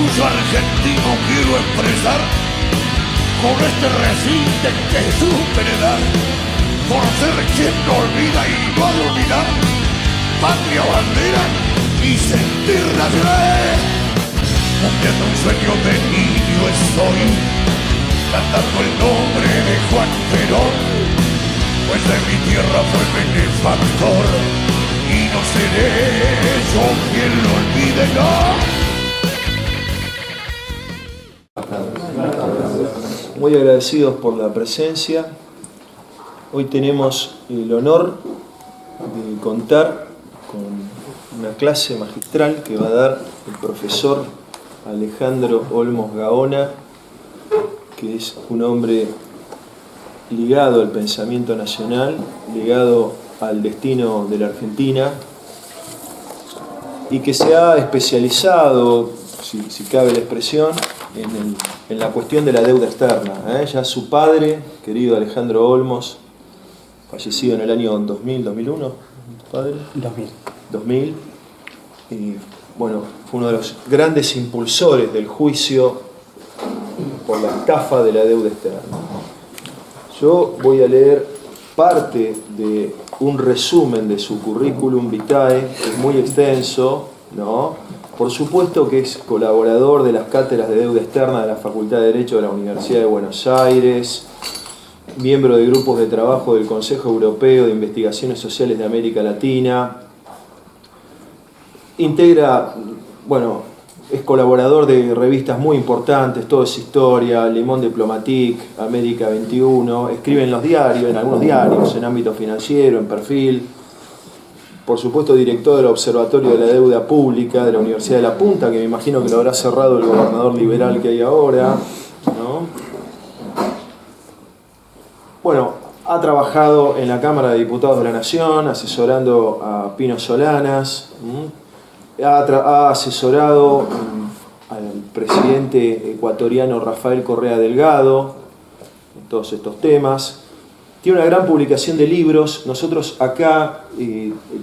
orgullo argentino quiero expresar con este recinte que supe heredar, por ser quien no olvida y no ha de olvidar patria, bandera y sentir nacional. Cumpliendo un sueño de niño estoy, cantando el nombre de Juan Perón, pues de mi tierra fue benefactor y no seré yo quien lo olvide, no. Muy agradecidos por la presencia. Hoy tenemos el honor de contar con una clase magistral que va a dar el profesor Alejandro Olmos Gaona, que es un hombre ligado al pensamiento nacional, ligado al destino de la Argentina, y que se ha especializado, si cabe la expresión, en la cuestión de la deuda externa. Ya su padre, querido Alejandro Olmos, fallecido en el año 2000, 2001, ¿tu padre? 2000. Y bueno, fue uno de los grandes impulsores del juicio por la estafa de la deuda externa. Yo voy a leer parte de un resumen de su currículum vitae, que es muy extenso, ¿no? Por supuesto que es colaborador de las cátedras de deuda externa de la Facultad de Derecho de la Universidad de Buenos Aires, miembro de grupos de trabajo del Consejo Europeo de Investigaciones Sociales de América Latina, integra, es colaborador de revistas muy importantes, Todo es Historia, Le Monde Diplomatique, América 21, escribe en los diarios, en algunos diarios, en ámbito financiero, en Perfil. Por supuesto, director del Observatorio de la Deuda Pública de la Universidad de La Punta, que me imagino que lo habrá cerrado el gobernador liberal que hay ahora, ¿no? Bueno, ha trabajado en la Cámara de Diputados de la Nación, asesorando a Pino Solanas, ha asesorado al presidente ecuatoriano Rafael Correa Delgado en todos estos temas. Tiene una gran publicación de libros. Nosotros acá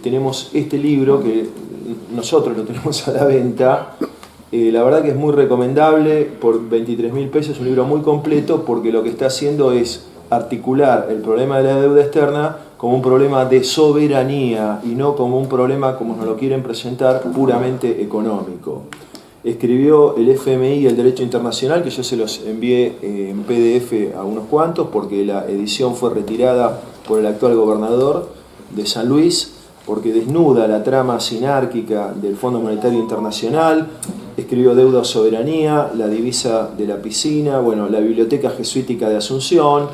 tenemos este libro que nosotros lo tenemos a la venta. La verdad que es muy recomendable, por 23.000 pesos, un libro muy completo, porque lo que está haciendo es articular el problema de la deuda externa como un problema de soberanía y no como un problema, como nos lo quieren presentar, puramente económico. Escribió el FMI y el Derecho Internacional, que yo se los envié en PDF a unos cuantos, porque la edición fue retirada por el actual gobernador de San Luis, porque desnuda la trama sinárquica del Fondo Monetario Internacional. Escribió Deuda o Soberanía, La divisa de la piscina, la Biblioteca Jesuítica de Asunción,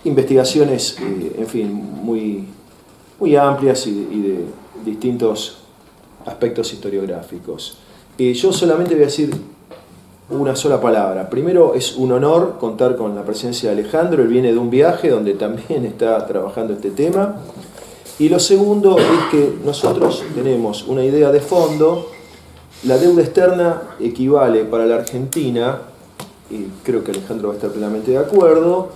investigaciones, en fin, muy amplias y de distintos aspectos historiográficos. Yo solamente voy a decir una sola palabra. Primero, es un honor contar con la presencia de Alejandro. Él viene de un viaje donde también está trabajando este tema. Y lo segundo es que nosotros tenemos una idea de fondo. La deuda externa equivale para la Argentina, y creo que Alejandro va a estar plenamente de acuerdo,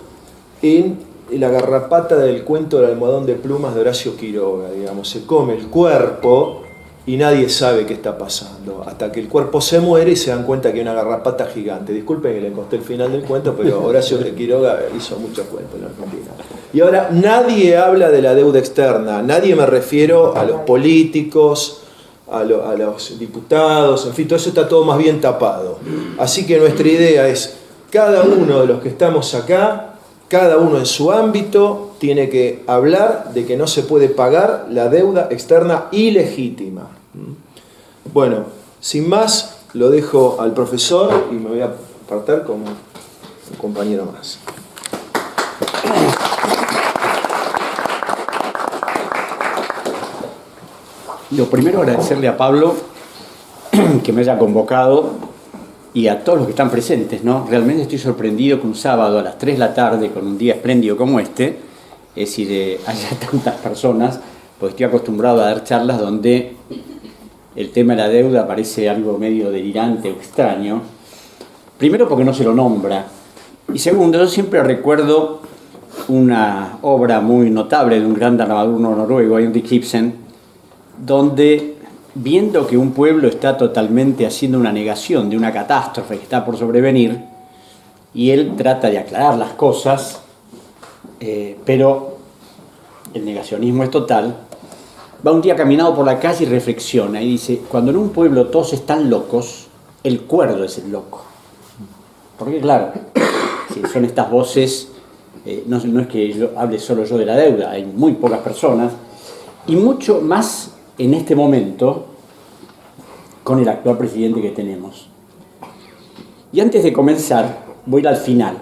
en la garrapata del cuento del almohadón de plumas de Horacio Quiroga. Digamos, se come el cuerpo y nadie sabe qué está pasando, hasta que el cuerpo se muere y se dan cuenta que hay una garrapata gigante. Disculpen que le costé el final del cuento, pero Horacio Quiroga hizo muchos cuentos en la Argentina. Y ahora nadie habla de la deuda externa, nadie, me refiero a los políticos, a los diputados, en fin, todo eso está todo más bien tapado. Así que nuestra idea es, cada uno de los que estamos acá, cada uno en su ámbito, tiene que hablar de que no se puede pagar la deuda externa ilegítima. Bueno, sin más, lo dejo al profesor y me voy a apartar como un compañero más. Lo primero, agradecerle a Pablo que me haya convocado y a todos los que están presentes, ¿no? Realmente estoy sorprendido que un sábado a las 3 de la tarde, con un día espléndido como este, es decir, haya tantas personas, porque estoy acostumbrado a dar charlas donde el tema de la deuda parece algo medio delirante o extraño. Primero porque no se lo nombra, y segundo, yo siempre recuerdo una obra muy notable de un gran dramaturgo noruego, Henrik Ibsen, donde viendo que un pueblo está totalmente haciendo una negación de una catástrofe que está por sobrevenir, y él trata de aclarar las cosas, pero el negacionismo es total, va un día caminando por la calle y reflexiona y dice, cuando en un pueblo todos están locos, el cuerdo es el loco. Porque claro, si son estas voces, no es que yo hable solo yo de la deuda, hay muy pocas personas, y mucho más en este momento con el actual presidente que tenemos. Y antes de comenzar, voy a ir al final.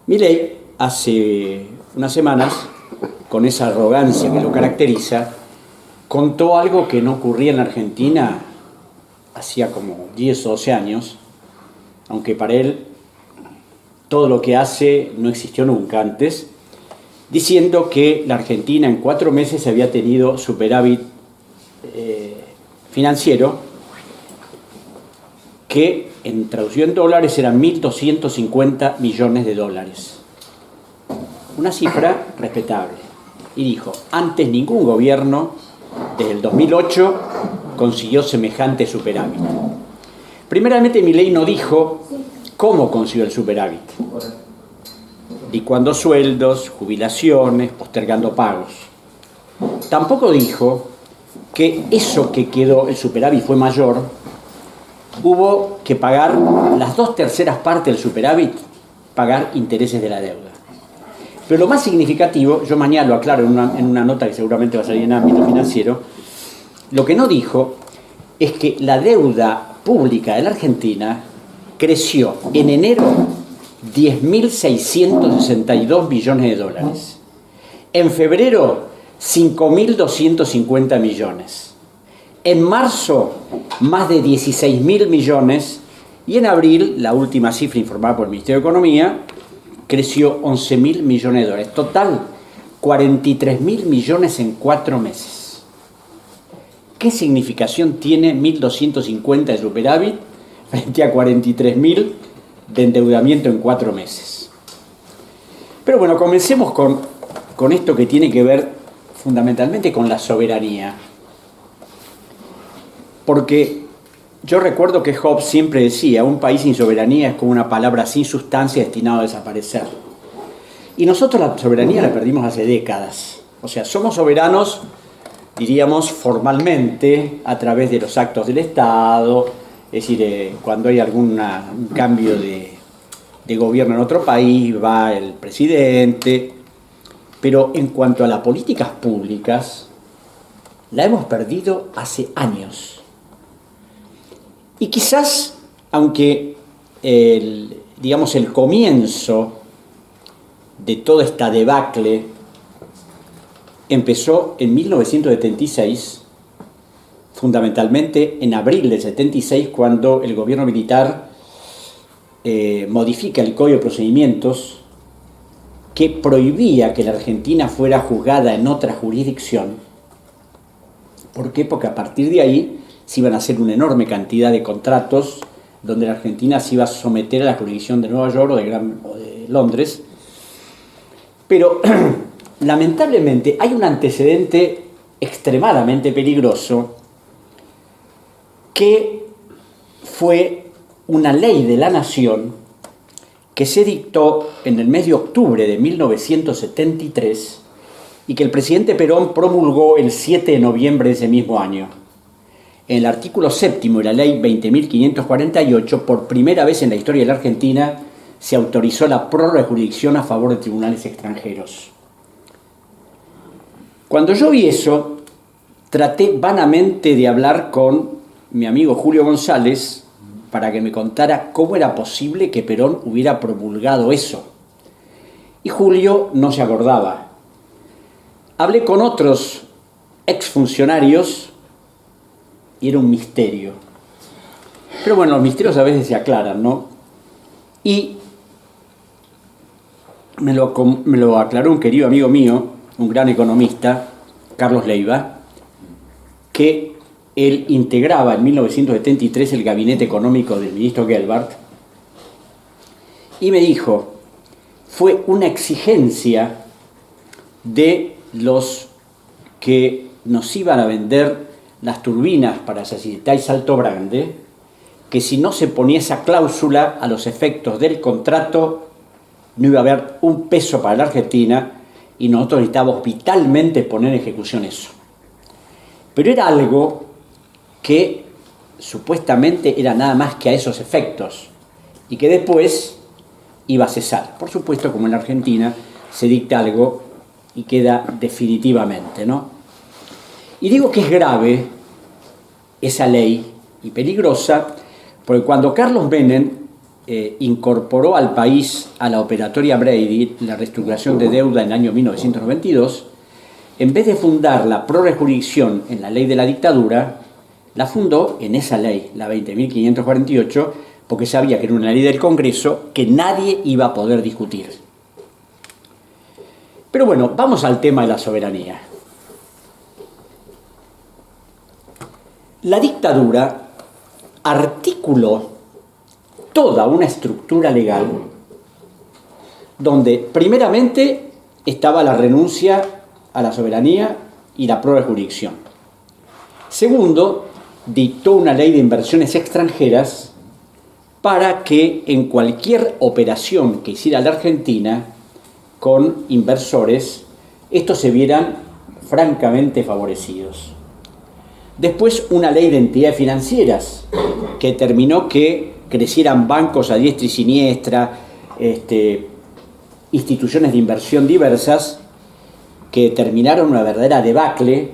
Milei, hace unas semanas, con esa arrogancia que lo caracteriza, contó algo que no ocurría en la Argentina hacía como 10 o 12 años, aunque para él todo lo que hace no existió nunca antes, diciendo que la Argentina en 4 meses había tenido superávit financiero, que en traducido en dólares eran 1.250 millones de dólares. Una cifra respetable. Y dijo, antes ningún gobierno, desde el 2008, consiguió semejante superávit. Primeramente, Milei no dijo cómo consiguió el superávit. Licuando sueldos, jubilaciones, postergando pagos. Tampoco dijo que eso que quedó, el superávit fue mayor, hubo que pagar las 2/3 partes del superávit, pagar intereses de la deuda. Pero lo más significativo, yo mañana lo aclaro en una nota que seguramente va a salir en ámbito financiero, lo que no dijo es que la deuda pública de la Argentina creció en enero 10.662 millones de dólares. En febrero, 5.250 millones. En marzo, más de 16.000 millones. Y en abril, la última cifra informada por el Ministerio de Economía, creció 11.000 millones de dólares. Total, 43.000 millones en 4 meses. ¿Qué significación tiene 1.250 de superávit frente a 43.000 de endeudamiento en 4 meses? Pero bueno, comencemos con esto que tiene que ver fundamentalmente con la soberanía. Porque yo recuerdo que Hobbes siempre decía, un país sin soberanía es como una palabra sin sustancia destinada a desaparecer. Y nosotros la soberanía la perdimos hace décadas. O sea, somos soberanos, diríamos, formalmente, a través de los actos del Estado, es decir, cuando hay un cambio de gobierno en otro país, va el presidente. Pero en cuanto a las políticas públicas, la hemos perdido hace años. Y quizás, aunque el comienzo de toda esta debacle empezó en 1976, fundamentalmente en abril del 76, cuando el gobierno militar modifica el Código de Procedimientos que prohibía que la Argentina fuera juzgada en otra jurisdicción. ¿Por qué? Porque a partir de ahí se iban a hacer una enorme cantidad de contratos donde la Argentina se iba a someter a la jurisdicción de Nueva York o de Londres. Pero lamentablemente hay un antecedente extremadamente peligroso que fue una ley de la nación que se dictó en el mes de octubre de 1973 y que el presidente Perón promulgó el 7 de noviembre de ese mismo año. En el artículo 7º de la ley 20.548, por primera vez en la historia de la Argentina, se autorizó la prórroga de jurisdicción a favor de tribunales extranjeros. Cuando yo vi eso, traté vanamente de hablar con mi amigo Julio González para que me contara cómo era posible que Perón hubiera promulgado eso. Y Julio no se acordaba. Hablé con otros exfuncionarios y era un misterio. Pero bueno, los misterios a veces se aclaran, ¿no? Y me lo aclaró un querido amigo mío, un gran economista, Carlos Leiva, que él integraba en 1973 el gabinete económico del ministro Gelbart, y me dijo, fue una exigencia de los que nos iban a vender las turbinas para Yacyretá y Salto Grande, que si no se ponía esa cláusula a los efectos del contrato, no iba a haber un peso para la Argentina y nosotros necesitábamos vitalmente poner en ejecución eso. Pero era algo que supuestamente era nada más que a esos efectos y que después iba a cesar. Por supuesto, como en la Argentina se dicta algo y queda definitivamente, ¿no? Y digo que es grave esa ley y peligrosa porque cuando Carlos Menem incorporó al país a la operatoria Brady, la reestructuración de deuda en el año 1992, en vez de fundar la prorrejurisdicción en la ley de la dictadura, la fundó en esa ley, la 20.548, porque sabía que era una ley del Congreso que nadie iba a poder discutir. Pero bueno, vamos al tema de la soberanía. La dictadura articuló toda una estructura legal donde primeramente estaba la renuncia a la soberanía y la prorrejurisdicción. Segundo, dictó una ley de inversiones extranjeras para que en cualquier operación que hiciera la Argentina con inversores, estos se vieran francamente favorecidos. Después, una ley de entidades financieras que determinó que crecieran bancos a diestra y siniestra, instituciones de inversión diversas que terminaron una verdadera debacle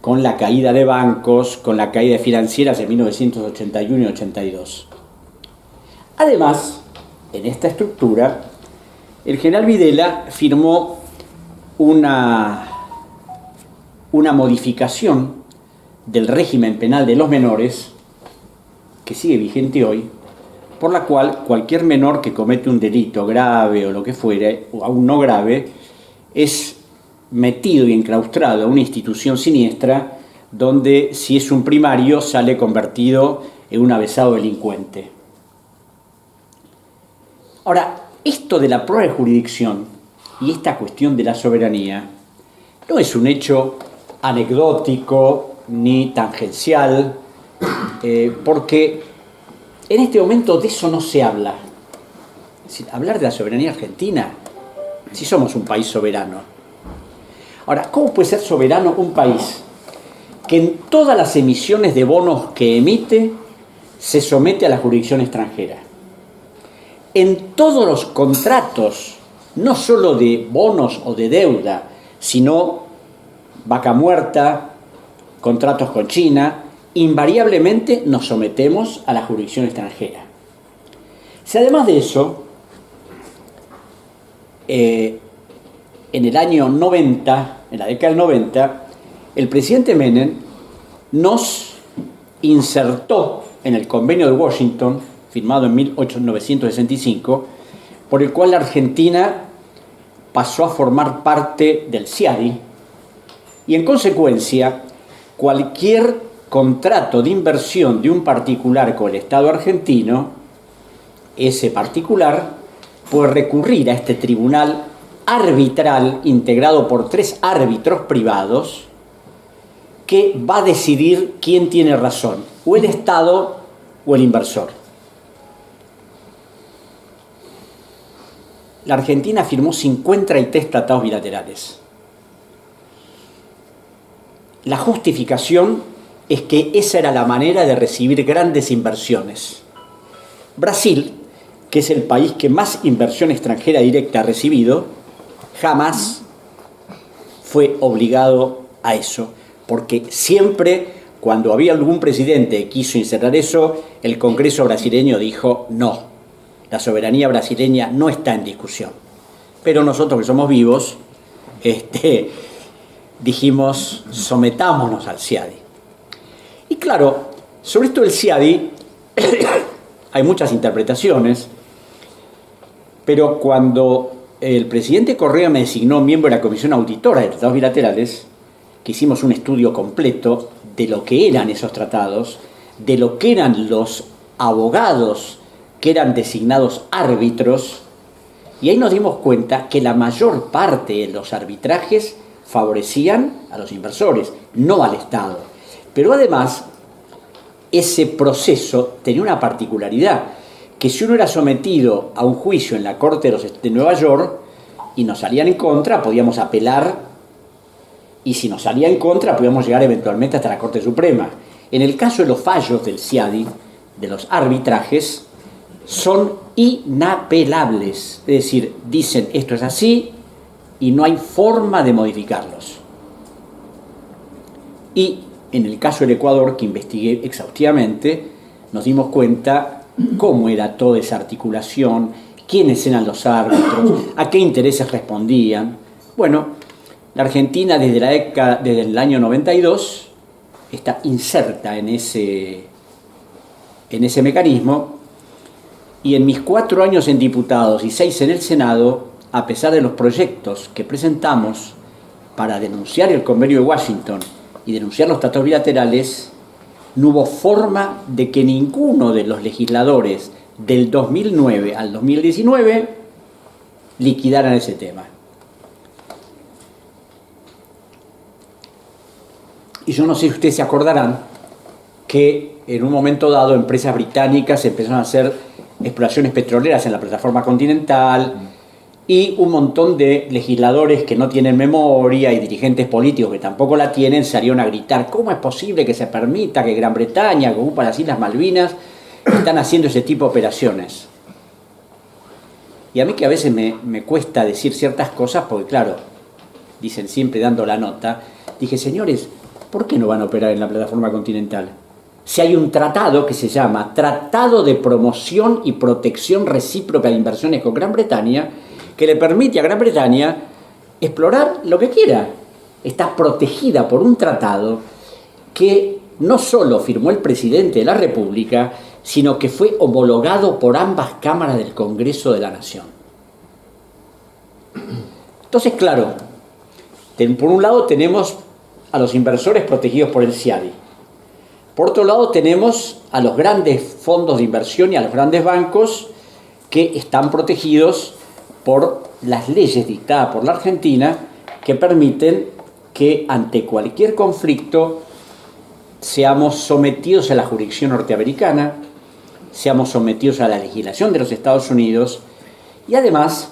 con la caída de bancos, con la caída de financieras en 1981 y 82. Además, en esta estructura, el general Videla firmó una modificación del régimen penal de los menores, que sigue vigente hoy, por la cual cualquier menor que comete un delito grave o lo que fuere, o aún no grave, es metido y enclaustrado a una institución siniestra donde, si es un primario, sale convertido en un avesado delincuente. Ahora, esto de la prorrejurisdicción y esta cuestión de la soberanía no es un hecho anecdótico ni tangencial, porque en este momento de eso no se habla. Es decir, hablar de la soberanía argentina, si somos un país soberano. Ahora, ¿cómo puede ser soberano un país que en todas las emisiones de bonos que emite se somete a la jurisdicción extranjera? En todos los contratos, no solo de bonos o de deuda, sino vaca muerta, contratos con China, invariablemente nos sometemos a la jurisdicción extranjera. Si además de eso, en el año 90, en la década del 90, el presidente Menem nos insertó en el Convenio de Washington, firmado en 1965, por el cual la Argentina pasó a formar parte del CIADI y, en consecuencia, cualquier contrato de inversión de un particular con el Estado argentino, ese particular puede recurrir a este tribunal arbitral integrado por 3 árbitros privados que va a decidir quién tiene razón, o el Estado o el inversor. La Argentina firmó 53 tratados bilaterales. La justificación es que esa era la manera de recibir grandes inversiones. Brasil, que es el país que más inversión extranjera directa ha recibido, jamás fue obligado a eso, porque siempre cuando había algún presidente que quiso insertar eso, el Congreso brasileño dijo no. La soberanía brasileña no está en discusión. Pero nosotros que somos vivos, dijimos, sometámonos al CIADI. Y claro, sobre esto del CIADI hay muchas interpretaciones, pero cuando el presidente Correa me designó miembro de la Comisión Auditora de Tratados Bilaterales, que hicimos un estudio completo de lo que eran esos tratados, de lo que eran los abogados que eran designados árbitros, y ahí nos dimos cuenta que la mayor parte de los arbitrajes favorecían a los inversores, no al Estado. Pero además, ese proceso tenía una particularidad, que si uno era sometido a un juicio en la Corte de Nueva York y nos salían en contra, podíamos apelar, y si nos salía en contra, podíamos llegar eventualmente hasta la Corte Suprema. En el caso de los fallos del CIADI, de los arbitrajes, son inapelables. Es decir, dicen esto es así y no hay forma de modificarlos. Y en el caso del Ecuador, que investigué exhaustivamente, nos dimos cuenta cómo era toda esa articulación, quiénes eran los árbitros, a qué intereses respondían. Bueno, la Argentina desde el año 92 está inserta en ese mecanismo, y en mis 4 años en diputados y 6 en el Senado, a pesar de los proyectos que presentamos para denunciar el Convenio de Washington y denunciar los tratados bilaterales, no hubo forma de que ninguno de los legisladores del 2009 al 2019 liquidaran ese tema. Y yo no sé si ustedes se acordarán que en un momento dado empresas británicas empezaron a hacer exploraciones petroleras en la plataforma continental, y un montón de legisladores que no tienen memoria y dirigentes políticos que tampoco la tienen salieron a gritar: ¿cómo es posible que se permita que Gran Bretaña, que ocupa las Islas Malvinas, están haciendo ese tipo de operaciones? Y a mí, que a veces me cuesta decir ciertas cosas, porque claro, dicen siempre dando la nota, dije: señores, ¿por qué no van a operar en la plataforma continental? Si hay un tratado que se llama Tratado de Promoción y Protección Recíproca de Inversiones con Gran Bretaña, que le permite a Gran Bretaña explorar lo que quiera. Está protegida por un tratado que no solo firmó el presidente de la República, sino que fue homologado por ambas cámaras del Congreso de la Nación. Entonces, claro, por un lado tenemos a los inversores protegidos por el CIADI. Por otro lado tenemos a los grandes fondos de inversión y a los grandes bancos que están protegidos por las leyes dictadas por la Argentina, que permiten que ante cualquier conflicto seamos sometidos a la jurisdicción norteamericana, seamos sometidos a la legislación de los Estados Unidos, y además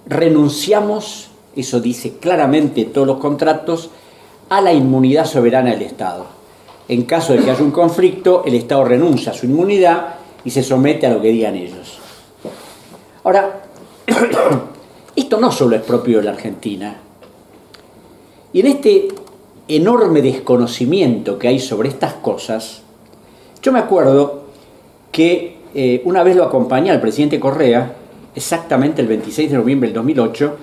renunciamos, eso dice claramente todos los contratos, a la inmunidad soberana del Estado. En caso de que haya un conflicto, el Estado renuncia a su inmunidad y se somete a lo que digan ellos. Ahora, esto no solo es propio de la Argentina. Y en este enorme desconocimiento que hay sobre estas cosas, yo me acuerdo que una vez lo acompañé al presidente Correa, exactamente el 26 de noviembre del 2008,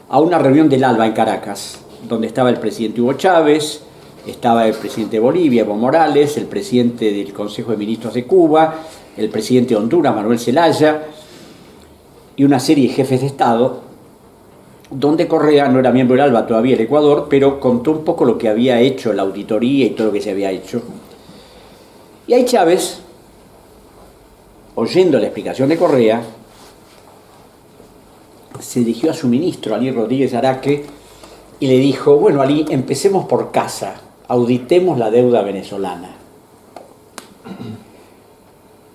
a una reunión del ALBA en Caracas, donde estaba el presidente Hugo Chávez, estaba el presidente de Bolivia, Evo Morales, el presidente del Consejo de Ministros de Cuba, el presidente de Honduras, Manuel Zelaya, y una serie de jefes de Estado, donde Correa no era miembro del ALBA todavía, el Ecuador, pero contó un poco lo que había hecho la auditoría y todo lo que se había hecho. Y ahí Chávez, oyendo la explicación de Correa, se dirigió a su ministro, Alí Rodríguez Araque, y le dijo: bueno, Alí, empecemos por casa, auditemos la deuda venezolana.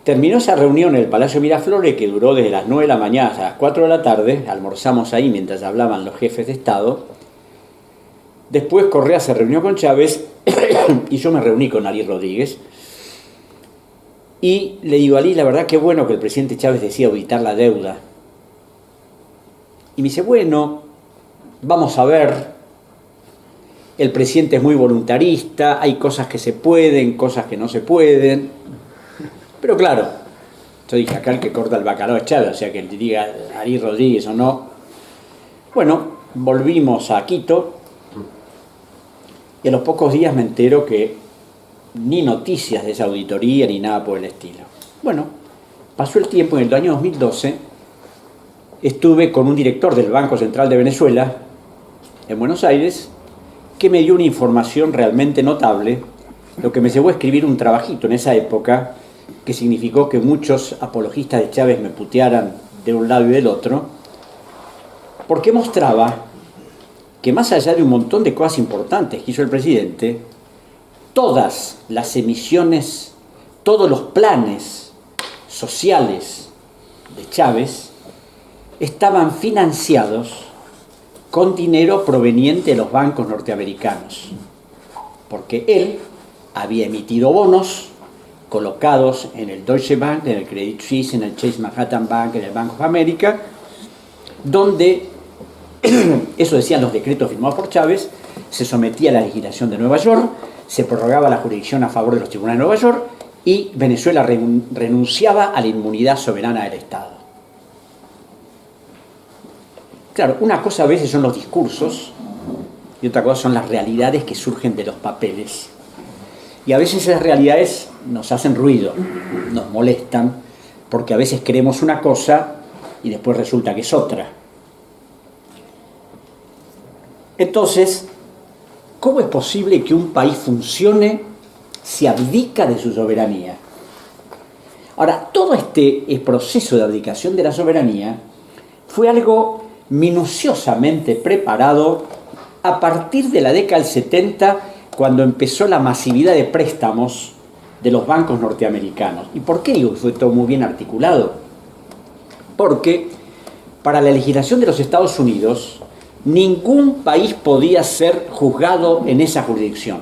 Terminó esa reunión en el Palacio Miraflores, que duró desde las 9 de la mañana hasta las 4 de la tarde, almorzamos ahí mientras hablaban los jefes de Estado. Después Correa se reunió con Chávez y yo me reuní con Alí Rodríguez. Y le digo: Alí, la verdad que bueno que el presidente Chávez decía auditar la deuda. Y me dice: bueno, vamos a ver. El presidente es muy voluntarista, hay cosas que se pueden, cosas que no se pueden. Pero claro, yo dije: acá el que corta el bacalao es Chávez, o sea que él diga Alí Rodríguez o no. Bueno, volvimos a Quito y a los pocos días me entero que ni noticias de esa auditoría ni nada por el estilo. Bueno, pasó el tiempo. En el año 2012 estuve con un director del Banco Central de Venezuela en Buenos Aires, que me dio una información realmente notable, lo que me llevó a escribir un trabajito en esa época, que significó que muchos apologistas de Chávez me putearan de un lado y del otro, porque mostraba que más allá de un montón de cosas importantes que hizo el presidente, todas las emisiones, todos los planes sociales de Chávez estaban financiados con dinero proveniente de los bancos norteamericanos, porque él había emitido bonos colocados en el Deutsche Bank, en el Credit Suisse, en el Chase Manhattan Bank, en el Bank of America, donde, eso decían los decretos firmados por Chávez, se sometía a la legislación de Nueva York, se prorrogaba la jurisdicción a favor de los tribunales de Nueva York y Venezuela renunciaba a la inmunidad soberana del Estado. Claro, una cosa a veces son los discursos y otra cosa son las realidades que surgen de los papeles. Y a veces esas realidades nos hacen ruido, nos molestan, porque a veces creemos una cosa y después resulta que es otra. Entonces, ¿cómo es posible que un país funcione si abdica de su soberanía? Ahora, todo este proceso de abdicación de la soberanía fue algo minuciosamente preparado a partir de la década del 70, cuando empezó la masividad de préstamos de los bancos norteamericanos. ¿Y por qué digo que fue todo muy bien articulado? Porque para la legislación de los Estados Unidos, ningún país podía ser juzgado en esa jurisdicción.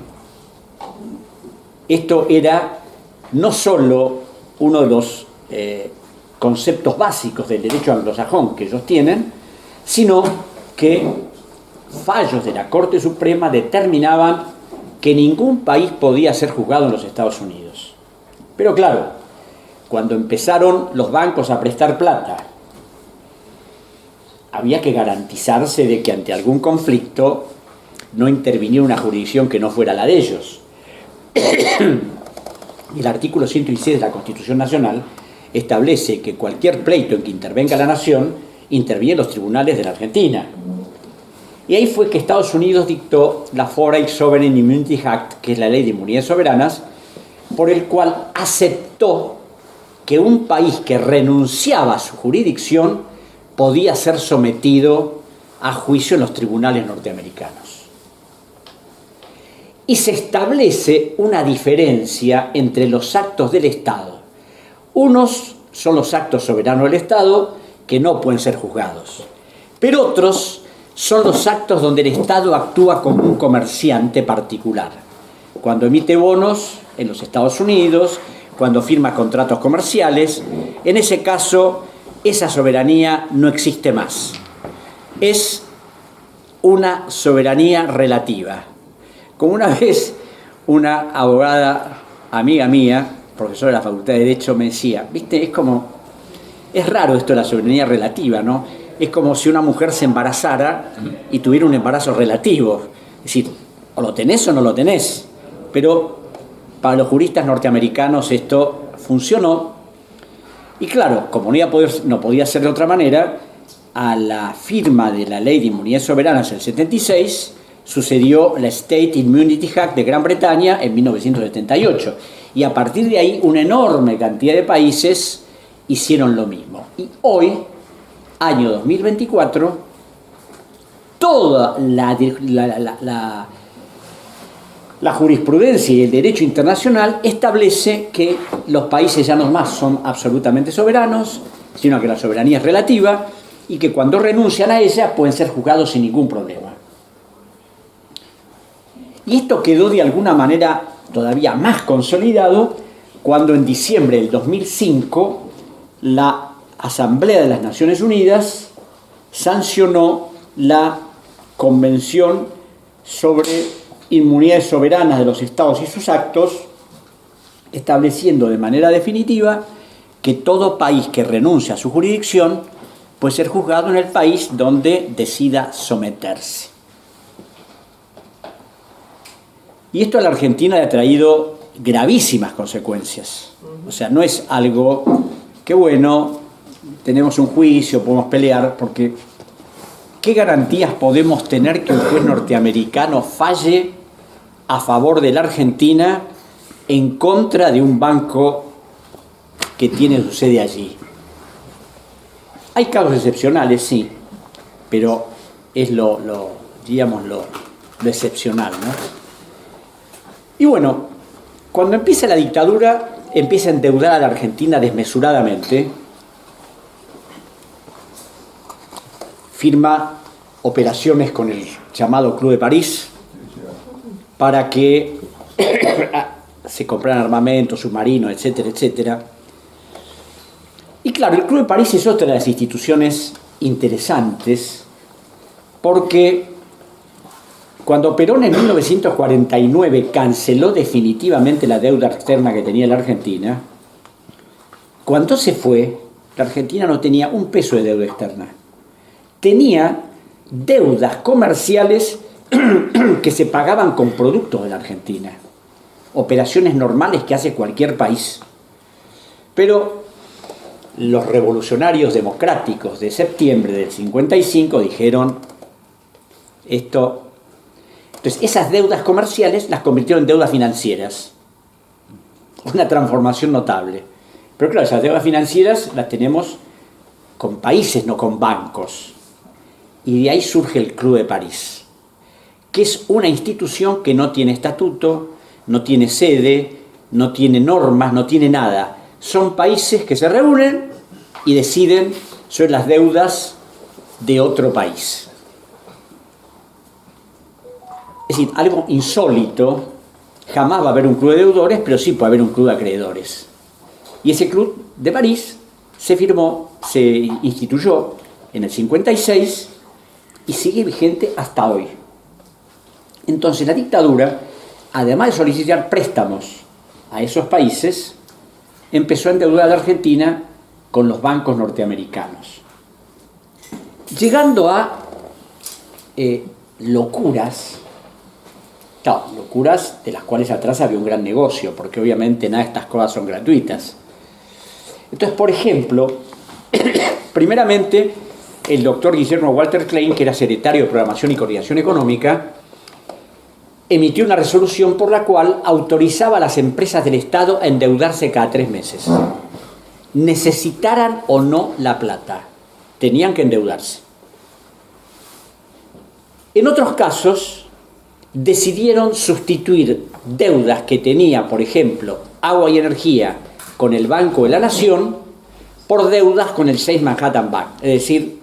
Esto era no solo uno de los conceptos básicos del derecho anglosajón que ellos tienen, sino que fallos de la Corte Suprema determinaban que ningún país podía ser juzgado en los Estados Unidos. Pero claro, cuando empezaron los bancos a prestar plata, había que garantizarse de que ante algún conflicto no interviniera una jurisdicción que no fuera la de ellos. El artículo 116 de la Constitución Nacional establece que cualquier pleito en que intervenga la nación interviene en los tribunales de la Argentina. Y ahí fue que Estados Unidos dictó la Foreign Sovereign Immunity Act, que es la ley de inmunidades soberanas, por el cual aceptó que un país que renunciaba a su jurisdicción podía ser sometido a juicio en los tribunales norteamericanos. Y se establece una diferencia entre los actos del Estado. Unos son los actos soberanos del Estado que no pueden ser juzgados, pero otros son los actos donde el Estado actúa como un comerciante particular. Cuando emite bonos en los Estados Unidos, cuando firma contratos comerciales, en ese caso esa soberanía no existe más. Es una soberanía relativa. Como una vez una abogada amiga mía, profesora de la Facultad de Derecho, me decía, ¿viste? Es raro esto de la soberanía relativa, ¿no? Es como si una mujer se embarazara y tuviera un embarazo relativo. Es decir, o lo tenés o no lo tenés. Pero para los juristas norteamericanos esto funcionó. Y claro, como no podía ser de otra manera, a la firma de la Ley de Inmunidades Soberanas en el 76, sucedió la State Immunity Act de Gran Bretaña en 1978. Y a partir de ahí, una enorme cantidad de países hicieron lo mismo. Y hoy, año 2024, toda la jurisprudencia y el derecho internacional establece que los países ya no más son absolutamente soberanos, sino que la soberanía es relativa y que cuando renuncian a ella pueden ser juzgados sin ningún problema. Y esto quedó de alguna manera todavía más consolidado cuando en diciembre del 2005 la Asamblea de las Naciones Unidas sancionó la Convención sobre Inmunidades Soberanas de los Estados y sus actos, estableciendo de manera definitiva que todo país que renuncia a su jurisdicción puede ser juzgado en el país donde decida someterse. Y esto a la Argentina le ha traído gravísimas consecuencias. O sea, no es algo que, bueno, tenemos un juicio, podemos pelear, porque ¿qué garantías podemos tener que un juez norteamericano falle a favor de la Argentina en contra de un banco que tiene su sede allí? Hay casos excepcionales, sí, pero es lo excepcional, ¿no? Y bueno, cuando empieza la dictadura, empieza a endeudar a la Argentina desmesuradamente, firma operaciones con el llamado Club de París para que se compraran armamentos, submarinos, etcétera, etcétera. Y claro, el Club de París es otra de las instituciones interesantes porque cuando Perón en 1949 canceló definitivamente la deuda externa que tenía la Argentina, cuando se fue, la Argentina no tenía un peso de deuda externa. Tenía deudas comerciales que se pagaban con productos de la Argentina. Operaciones normales que hace cualquier país. Pero los revolucionarios democráticos de septiembre del 55 dijeron esto. Entonces esas deudas comerciales las convirtieron en deudas financieras. Una transformación notable. Pero claro, esas deudas financieras las tenemos con países, no con bancos. Y de ahí surge el Club de París, que es una institución que no tiene estatuto, no tiene sede, no tiene normas, no tiene nada. Son países que se reúnen y deciden sobre las deudas de otro país. Es decir, algo insólito, jamás va a haber un club de deudores, pero sí puede haber un club de acreedores. Y ese Club de París se instituyó en el 56 y sigue vigente hasta hoy. Entonces la dictadura, además de solicitar préstamos a esos países, empezó a endeudar a la Argentina con los bancos norteamericanos, llegando a locuras de las cuales atrás había un gran negocio, porque obviamente nada de estas cosas son gratuitas. Entonces, por ejemplo, primeramente, el doctor Guillermo Walter Klein, que era secretario de Programación y Coordinación Económica, emitió una resolución por la cual autorizaba a las empresas del Estado a endeudarse cada 3 meses. Necesitaran o no la plata, tenían que endeudarse. En otros casos, decidieron sustituir deudas que tenía, por ejemplo, Agua y Energía con el Banco de la Nación por deudas con el Chase Manhattan Bank. Es decir,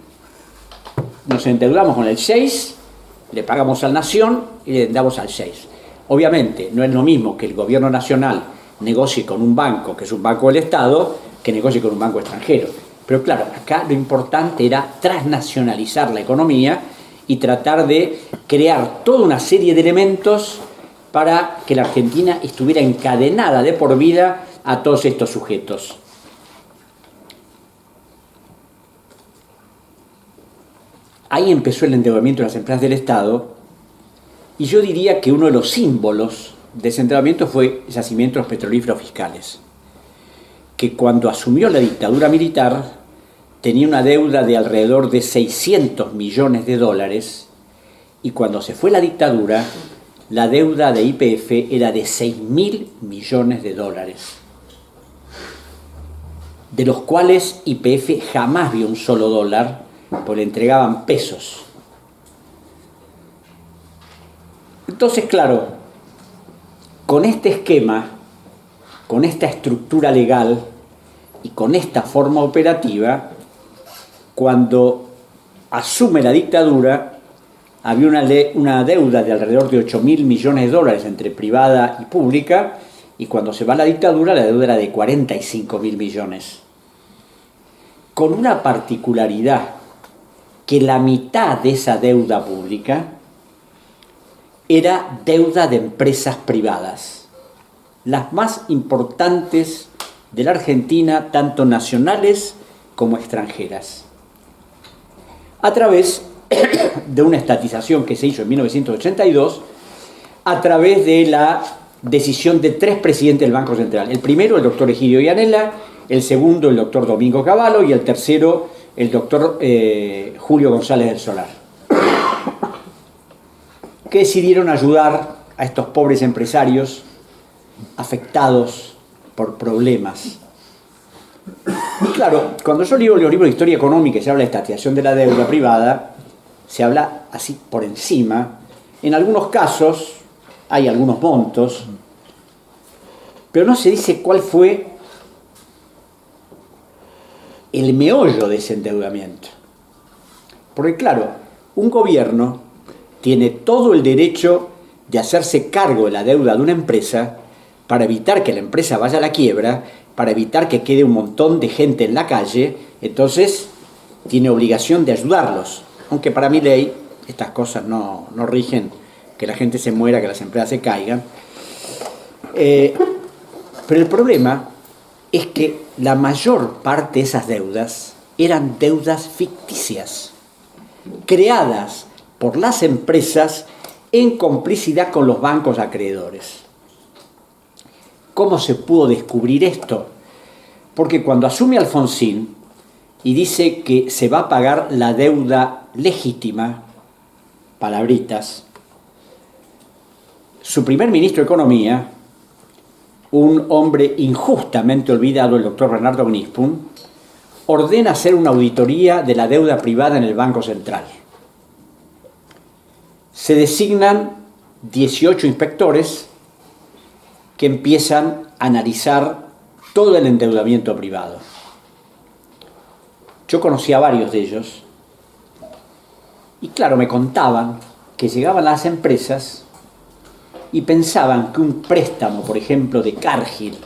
nos endeudamos con el Chase, le pagamos al Nación y le damos al Chase. Obviamente, no es lo mismo que el gobierno nacional negocie con un banco, que es un banco del Estado, que negocie con un banco extranjero. Pero claro, acá lo importante era transnacionalizar la economía y tratar de crear toda una serie de elementos para que la Argentina estuviera encadenada de por vida a todos estos sujetos. Ahí empezó el endeudamiento de las empresas del Estado, y yo diría que uno de los símbolos de ese endeudamiento fue el yacimiento de los petrolíferos fiscales, que cuando asumió la dictadura militar tenía una deuda de alrededor de 600 millones de dólares, y cuando se fue la dictadura, la deuda de YPF era de 6.000 millones de dólares, de los cuales YPF jamás vio un solo dólar, porque le entregaban pesos. Entonces, claro, con este esquema, con esta estructura legal y con esta forma operativa, cuando asume la dictadura, había una deuda de alrededor de 8.000 millones de dólares entre privada y pública, y cuando se va la dictadura, la deuda era de 45.000 millones. Con una particularidad, que la mitad de esa deuda pública era deuda de empresas privadas, las más importantes de la Argentina, tanto nacionales como extranjeras, a través de una estatización que se hizo en 1982, a través de la decisión de 3 presidentes del Banco Central. El primero, el doctor Egidio Yanela, el segundo, el doctor Domingo Cavallo, y el tercero, el doctor Julio González del Solar, que decidieron ayudar a estos pobres empresarios afectados por problemas. Y claro, cuando yo leo los libros de historia económica y se habla de estatización de la deuda privada, se habla así por encima. En algunos casos hay algunos montos, pero no se dice cuál fue el meollo de ese endeudamiento. Porque claro, un gobierno tiene todo el derecho de hacerse cargo de la deuda de una empresa para evitar que la empresa vaya a la quiebra, para evitar que quede un montón de gente en la calle. Entonces tiene obligación de ayudarlos, aunque para mi ley estas cosas no rigen, que la gente se muera, que las empresas se caigan. Pero el problema es que la mayor parte de esas deudas eran deudas ficticias, creadas por las empresas en complicidad con los bancos acreedores. ¿Cómo se pudo descubrir esto? Porque cuando asume Alfonsín y dice que se va a pagar la deuda legítima, palabritas, su primer ministro de Economía, un hombre injustamente olvidado, el doctor Bernardo Gnispun, ordena hacer una auditoría de la deuda privada en el Banco Central. Se designan 18 inspectores que empiezan a analizar todo el endeudamiento privado. Yo conocí a varios de ellos y claro, me contaban que llegaban a las empresas y pensaban que un préstamo, por ejemplo, de Cargill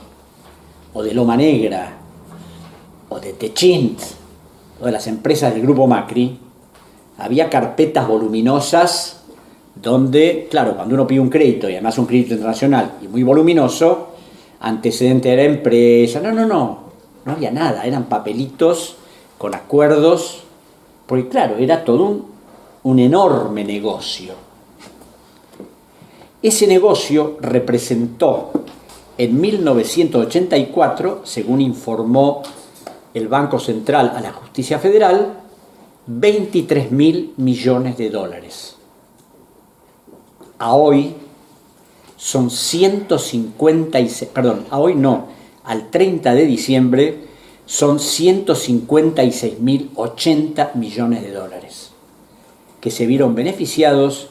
o de Loma Negra o de Techint o de las empresas del Grupo Macri, había carpetas voluminosas donde, claro, cuando uno pide un crédito, y además un crédito internacional y muy voluminoso, antecedente de la empresa, no había nada, eran papelitos con acuerdos, porque claro, era todo un enorme negocio. Ese negocio representó en 1984, según informó el Banco Central a la Justicia Federal, 23.000 millones de dólares. A hoy son 156, perdón, a hoy no, al 30 de diciembre son 156.080 millones de dólares, que se vieron beneficiados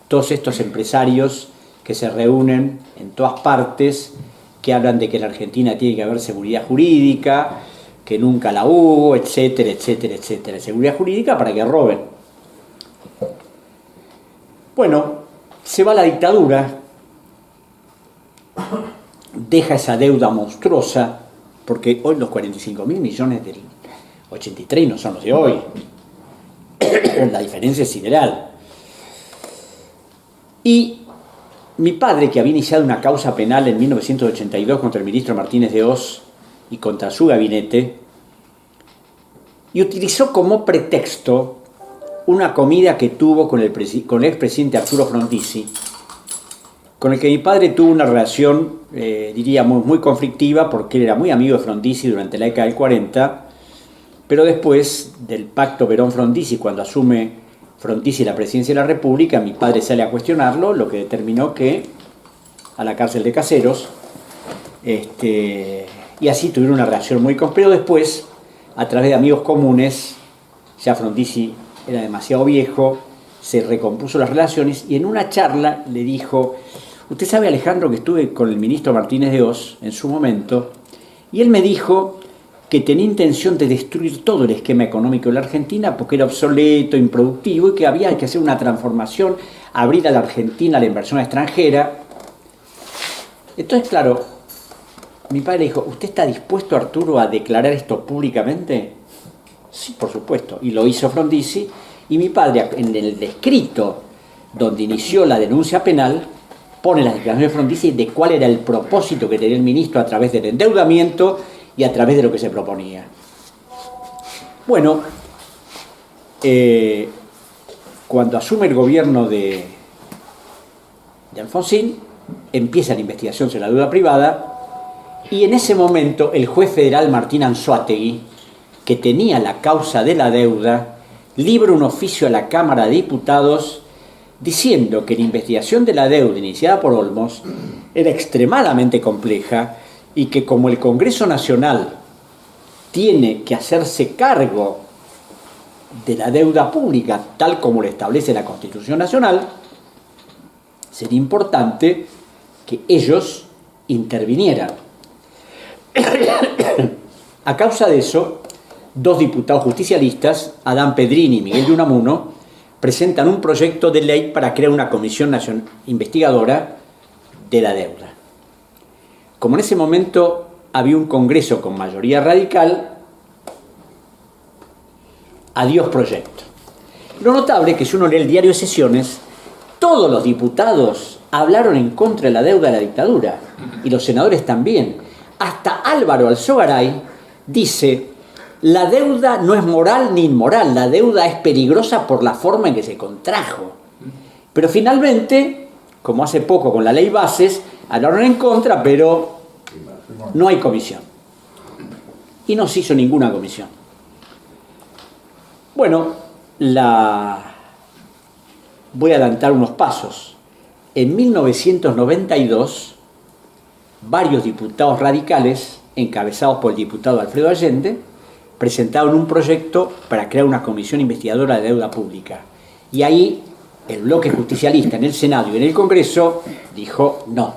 todos estos empresarios que se reúnen en todas partes, que hablan de que en la Argentina tiene que haber seguridad jurídica, que nunca la hubo, etcétera, etcétera, etcétera. Seguridad jurídica para que roben. Bueno, se va la dictadura, deja esa deuda monstruosa, porque hoy los 45.000 millones del 83 no son los de hoy. La diferencia es sideral. Y mi padre, que había iniciado una causa penal en 1982 contra el ministro Martínez de Hoz y contra su gabinete, y utilizó como pretexto una comida que tuvo con el expresidente Arturo Frondizi, con el que mi padre tuvo una relación, diríamos, muy conflictiva, porque él era muy amigo de Frondizi durante la década del 40, pero después del pacto Perón-Frondizi, cuando asume Frondizi la presidencia de la República, mi padre sale a cuestionarlo, lo que determinó que a la cárcel de Caseros, y así tuvieron una relación muy compleja. Pero después, a través de amigos comunes, ya Frondizi era demasiado viejo, se recompuso las relaciones y en una charla le dijo: usted sabe, Alejandro, que estuve con el ministro Martínez de Hoz en su momento, y él me dijo que tenía intención de destruir todo el esquema económico de la Argentina porque era obsoleto, improductivo, y que había que hacer una transformación, abrir a la Argentina la inversión extranjera. Entonces, claro, mi padre dijo: ¿usted está dispuesto, Arturo, a declarar esto públicamente? Sí, por supuesto. Y lo hizo Frondizi, y mi padre, en el escrito donde inició la denuncia penal, pone las declaraciones de Frondizi de cuál era el propósito que tenía el ministro a través del endeudamiento y a través de lo que se proponía. Bueno, cuando asume el gobierno de Alfonsín, empieza la investigación sobre la deuda privada, y en ese momento el juez federal Martín Anzoátegui, que tenía la causa de la deuda, libra un oficio a la Cámara de Diputados diciendo que la investigación de la deuda iniciada por Olmos era extremadamente compleja y que como el Congreso Nacional tiene que hacerse cargo de la deuda pública tal como lo establece la Constitución Nacional, sería importante que ellos intervinieran. A causa de eso, dos diputados justicialistas, Adán Pedrini y Miguel de Unamuno, presentan un proyecto de ley para crear una comisión nacional investigadora de la deuda. Como en ese momento había un Congreso con mayoría radical, adiós proyecto. Lo notable es que si uno lee el diario de sesiones, todos los diputados hablaron en contra de la deuda de la dictadura, y los senadores también. Hasta Álvaro Alzogaray dice: la deuda no es moral ni inmoral, la deuda es peligrosa por la forma en que se contrajo. Pero finalmente, como hace poco con la ley Bases, hablaron en contra, pero no hay comisión. Y no se hizo ninguna comisión. Bueno, voy a adelantar unos pasos. En 1992, varios diputados radicales, encabezados por el diputado Alfredo Allende, presentaron un proyecto para crear una comisión investigadora de deuda pública. Y ahí el bloque justicialista en el Senado y en el Congreso dijo no.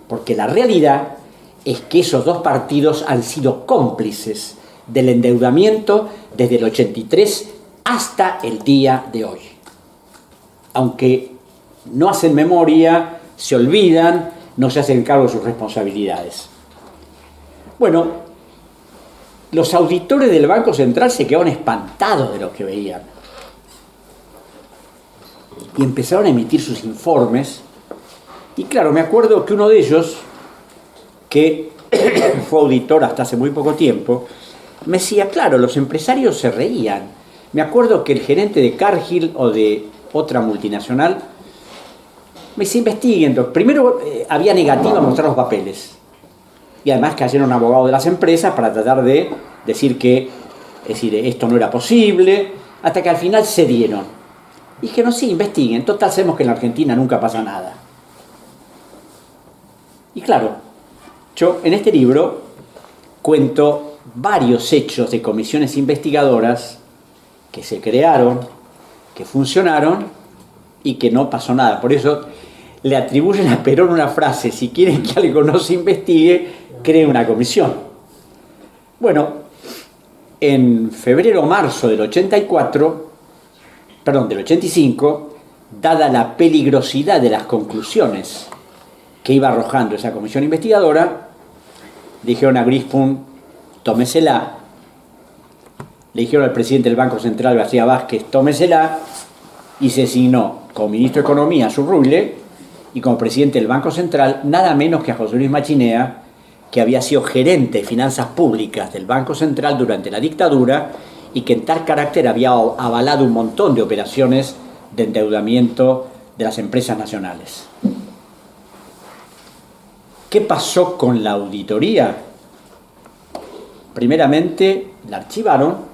Porque la realidad es que esos dos partidos han sido cómplices del endeudamiento desde el 83 hasta el día de hoy. Aunque no hacen memoria, se olvidan, no se hacen cargo de sus responsabilidades. Bueno, los auditores del Banco Central se quedaron espantados de lo que veían. Y empezaron a emitir sus informes. Y claro, me acuerdo que uno de ellos, que fue auditor hasta hace muy poco tiempo, me decía, claro, los empresarios se reían. Me acuerdo que el gerente de Cargill o de otra multinacional me dice, investiguen. Primero había negativa a mostrar los papeles. Y además cayeron abogados de las empresas para tratar de decir que, es decir, esto no era posible, hasta que al final cedieron. Y dijeron, sí, investiguen, total sabemos que en la Argentina nunca pasa nada. Y claro, yo en este libro cuento varios hechos de comisiones investigadoras que se crearon, que funcionaron y que no pasó nada. Por eso le atribuyen a Perón una frase: si quieren que algo no se investigue, creen una comisión. Bueno, en febrero o marzo del 85, dada la peligrosidad de las conclusiones que iba arrojando esa comisión investigadora, dijeron a Grispun, tómesela. Le dijeron al presidente del Banco Central, García Vázquez, tómesela, y se designó como ministro de Economía a Zurruille y como presidente del Banco Central nada menos que a José Luis Machinea, que había sido gerente de finanzas públicas del Banco Central durante la dictadura y que en tal carácter había avalado un montón de operaciones de endeudamiento de las empresas nacionales. ¿Qué pasó con la auditoría? Primeramente, la archivaron.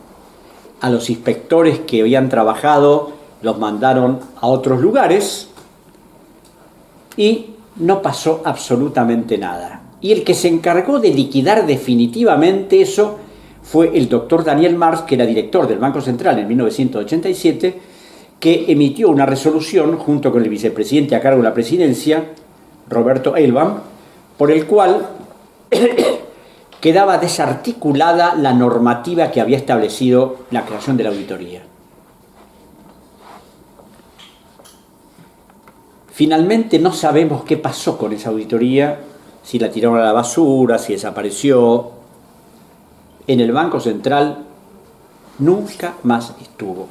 A los inspectores que habían trabajado los mandaron a otros lugares y no pasó absolutamente nada. Y el que se encargó de liquidar definitivamente eso fue el doctor Daniel Marx, que era director del Banco Central en 1987, que emitió una resolución junto con el vicepresidente a cargo de la presidencia, Roberto Eilbaum, por el cual quedaba desarticulada la normativa que había establecido la creación de la auditoría. Finalmente no sabemos qué pasó con esa auditoría, si la tiraron a la basura, si desapareció. En el Banco Central nunca más estuvo.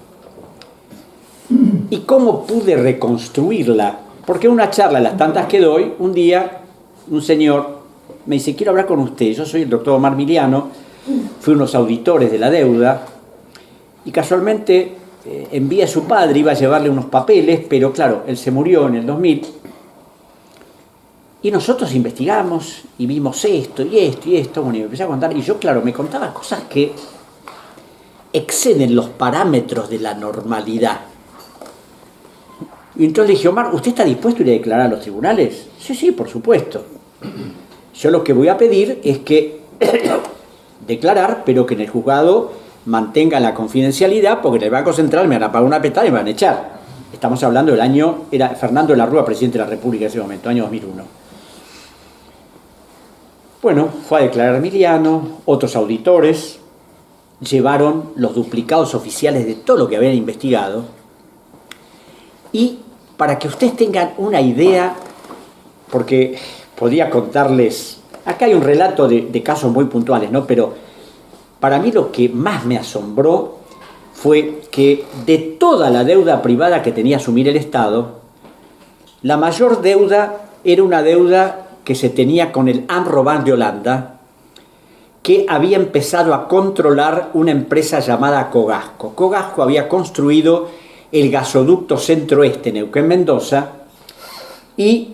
¿Y cómo pude reconstruirla? Porque en una charla de las tantas que doy, un día un señor me dice, quiero hablar con usted. Yo soy el doctor Omar Miliano, fui uno de los auditores de la deuda, y casualmente envía a su padre, iba a llevarle unos papeles, pero claro, él se murió en el 2000, y nosotros investigamos y vimos esto y esto y esto, bueno, y me empecé a contar, y yo, claro, me contaba cosas que exceden los parámetros de la normalidad. Y entonces le dije, Omar, ¿usted está dispuesto a ir a declarar a los tribunales? Sí, sí, por supuesto. Yo lo que voy a pedir es que declarar, pero que en el juzgado mantenga la confidencialidad, porque en el Banco Central me van a pagar una petada y me van a echar. Estamos hablando del año, era Fernando de la Rúa, presidente de la República en ese momento, año 2001. Bueno, fue a declarar Emiliano, otros auditores llevaron los duplicados oficiales de todo lo que habían investigado. Y para que ustedes tengan una idea, porque podría contarles, acá hay un relato de casos muy puntuales, ¿no? Pero para mí lo que más me asombró fue que de toda la deuda privada que tenía que asumir el Estado, la mayor deuda era una deuda que se tenía con el AmRoBank de Holanda, que había empezado a controlar una empresa llamada Cogasco. Cogasco había construido el gasoducto centro-oeste Neuquén-Mendoza y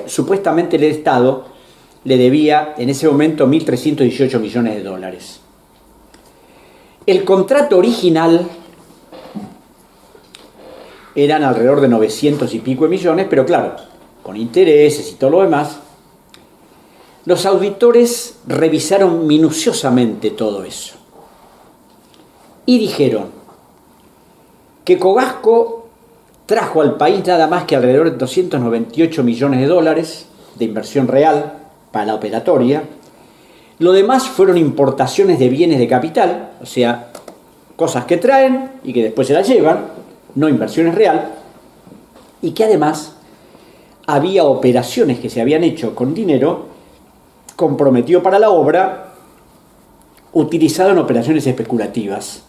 supuestamente el Estado le debía en ese momento 1.318 millones de dólares. El contrato original eran alrededor de 900 y pico de millones, pero claro, con intereses y todo lo demás. Los auditores revisaron minuciosamente todo eso y dijeron que Cogasco trajo al país nada más que alrededor de 298 millones de dólares de inversión real para la operatoria. Lo demás fueron importaciones de bienes de capital, o sea, cosas que traen y que después se las llevan, no inversiones real, y que además había operaciones que se habían hecho con dinero comprometido para la obra, utilizado en operaciones especulativas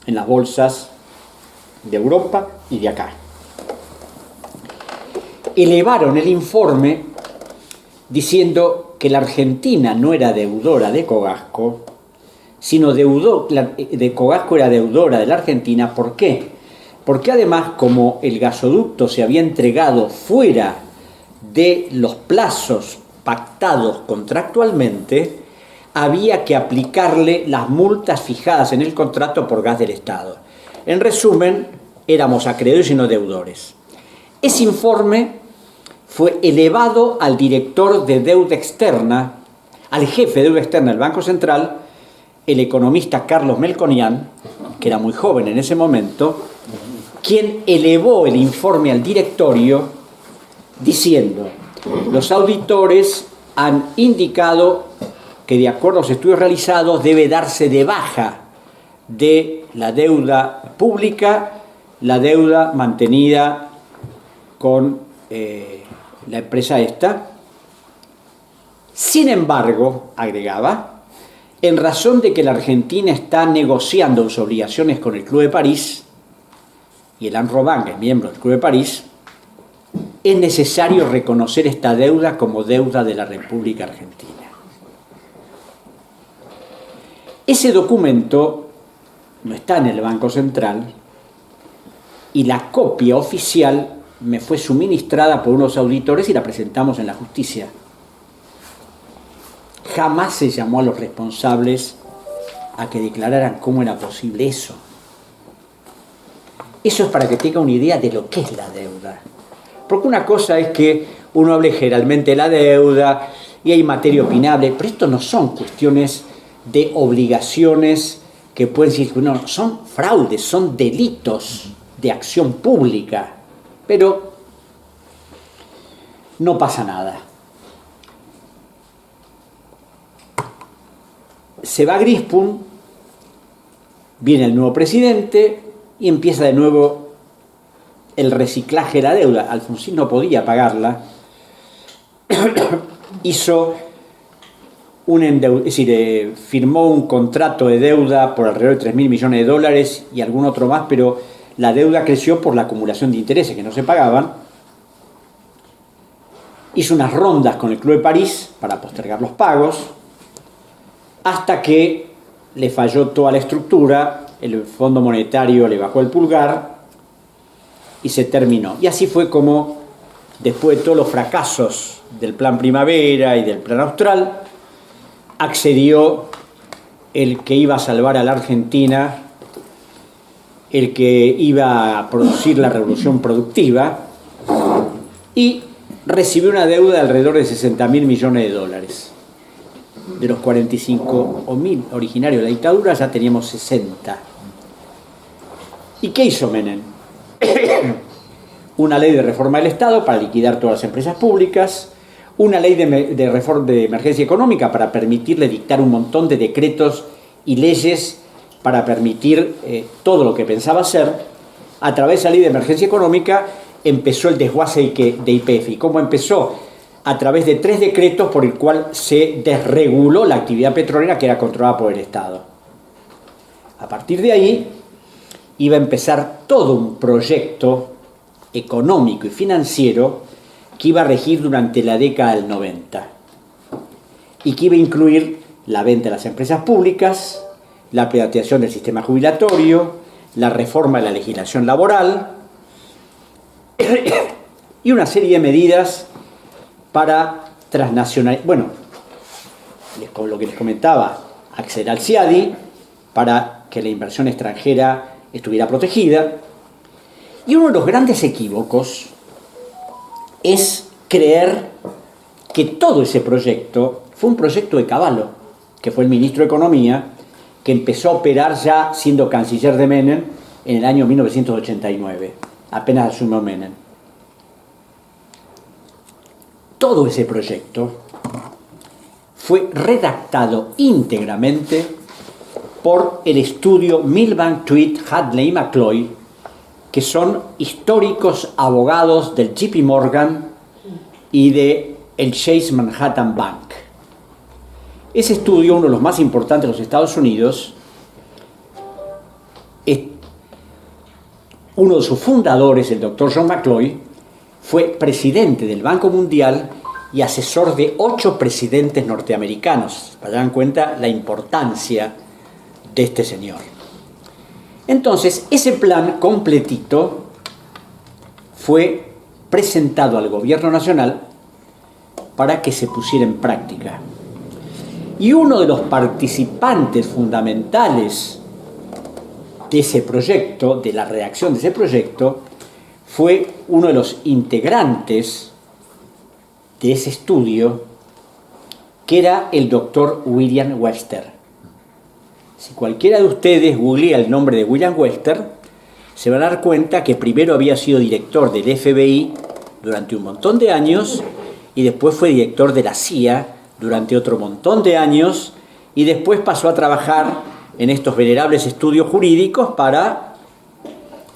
en las bolsas de Europa y de acá. Elevaron el informe diciendo que la Argentina no era deudora de Cogasco, sino de Cogasco era deudora de la Argentina. ¿Por qué? Porque además, como el gasoducto se había entregado fuera de los plazos pactados contractualmente, había que aplicarle las multas fijadas en el contrato por gas del Estado. En resumen, éramos acreedores y no deudores. Ese informe fue elevado al director de deuda externa, al jefe de deuda externa del Banco Central, el economista Carlos Melconian, que era muy joven en ese momento, quien elevó el informe al directorio diciendo: los auditores han indicado que de acuerdo a los estudios realizados debe darse de baja de la deuda pública la deuda mantenida con la empresa esta. Sin embargo, agregaba, en razón de que la Argentina está negociando sus obligaciones con el Club de París y el AmRoBank es miembro del Club de París, es necesario reconocer esta deuda como deuda de la República Argentina. Ese documento no está en el Banco Central y la copia oficial me fue suministrada por unos auditores y la presentamos en la justicia. Jamás se llamó a los responsables a que declararan cómo era posible eso. Eso es para que tenga una idea de lo que es la deuda. Porque una cosa es que uno hable generalmente de la deuda y hay materia opinable, pero esto no son cuestiones de obligaciones que pueden decir, no, son fraudes, son delitos de acción pública, pero no pasa nada. Se va Grispun, viene el nuevo presidente y empieza de nuevo el reciclaje de la deuda. Alfonsín no podía pagarla, hizo firmó un contrato de deuda por alrededor de 3.000 millones de dólares y algún otro más, pero la deuda creció por la acumulación de intereses que no se pagaban. Hizo unas rondas con el Club de París para postergar los pagos, hasta que le falló toda la estructura, el Fondo Monetario le bajó el pulgar y se terminó. Y así fue como, después de todos los fracasos del Plan Primavera y del Plan Austral, accedió el que iba a salvar a la Argentina, el que iba a producir la revolución productiva, y recibió una deuda de alrededor de 60.000 millones de dólares. De los 45.000 originarios de la dictadura ya teníamos 60. ¿Y qué hizo Menem? Una ley de reforma del Estado para liquidar todas las empresas públicas, una ley de reforma de emergencia económica para permitirle dictar un montón de decretos y leyes para permitir todo lo que pensaba hacer. A través de la ley de emergencia económica empezó el desguace de YPF. ¿Y cómo empezó? A través de 3 decretos por el cual se desreguló la actividad petrolera que era controlada por el Estado. A partir de ahí iba a empezar todo un proyecto económico y financiero que iba a regir durante la década del 90 y que iba a incluir la venta de las empresas públicas, la privatización del sistema jubilatorio, la reforma de la legislación laboral y una serie de medidas para transnacionalizar, bueno, lo que les comentaba, acceder al CIADI para que la inversión extranjera estuviera protegida. Y uno de los grandes equívocos es creer que todo ese proyecto fue un proyecto de Cavallo, que fue el ministro de Economía, que empezó a operar ya siendo canciller de Menem en el año 1989, apenas asumió Menem. Todo ese proyecto fue redactado íntegramente por el estudio Milbank, Tweed, Hadley y McCloy, que son históricos abogados del JP Morgan y del Chase Manhattan Bank. Ese estudio, uno de los más importantes de los Estados Unidos, uno de sus fundadores, el doctor John McCloy, fue presidente del Banco Mundial y asesor de 8 presidentes norteamericanos, para dar cuenta la importancia de este señor. Entonces, ese plan completito fue presentado al gobierno nacional para que se pusiera en práctica. Y uno de los participantes fundamentales de ese proyecto, de la redacción de ese proyecto, fue uno de los integrantes de ese estudio, que era el doctor William Webster. Si cualquiera de ustedes googlea el nombre de William Webster, se van a dar cuenta que primero había sido director del FBI durante un montón de años y después fue director de la CIA durante otro montón de años y después pasó a trabajar en estos venerables estudios jurídicos para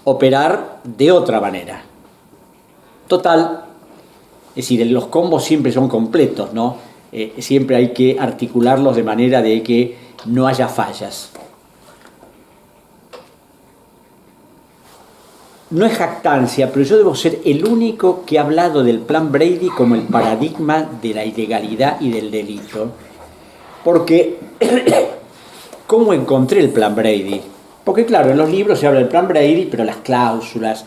operar de otra manera. Total, es decir, los combos siempre son completos, ¿no? Siempre hay que articularlos de manera de que no haya fallas. No es jactancia, pero yo debo ser el único que ha hablado del Plan Brady como el paradigma de la ilegalidad y del delito. Porque, ¿cómo encontré el Plan Brady? Porque claro, en los libros se habla del Plan Brady, pero las cláusulas,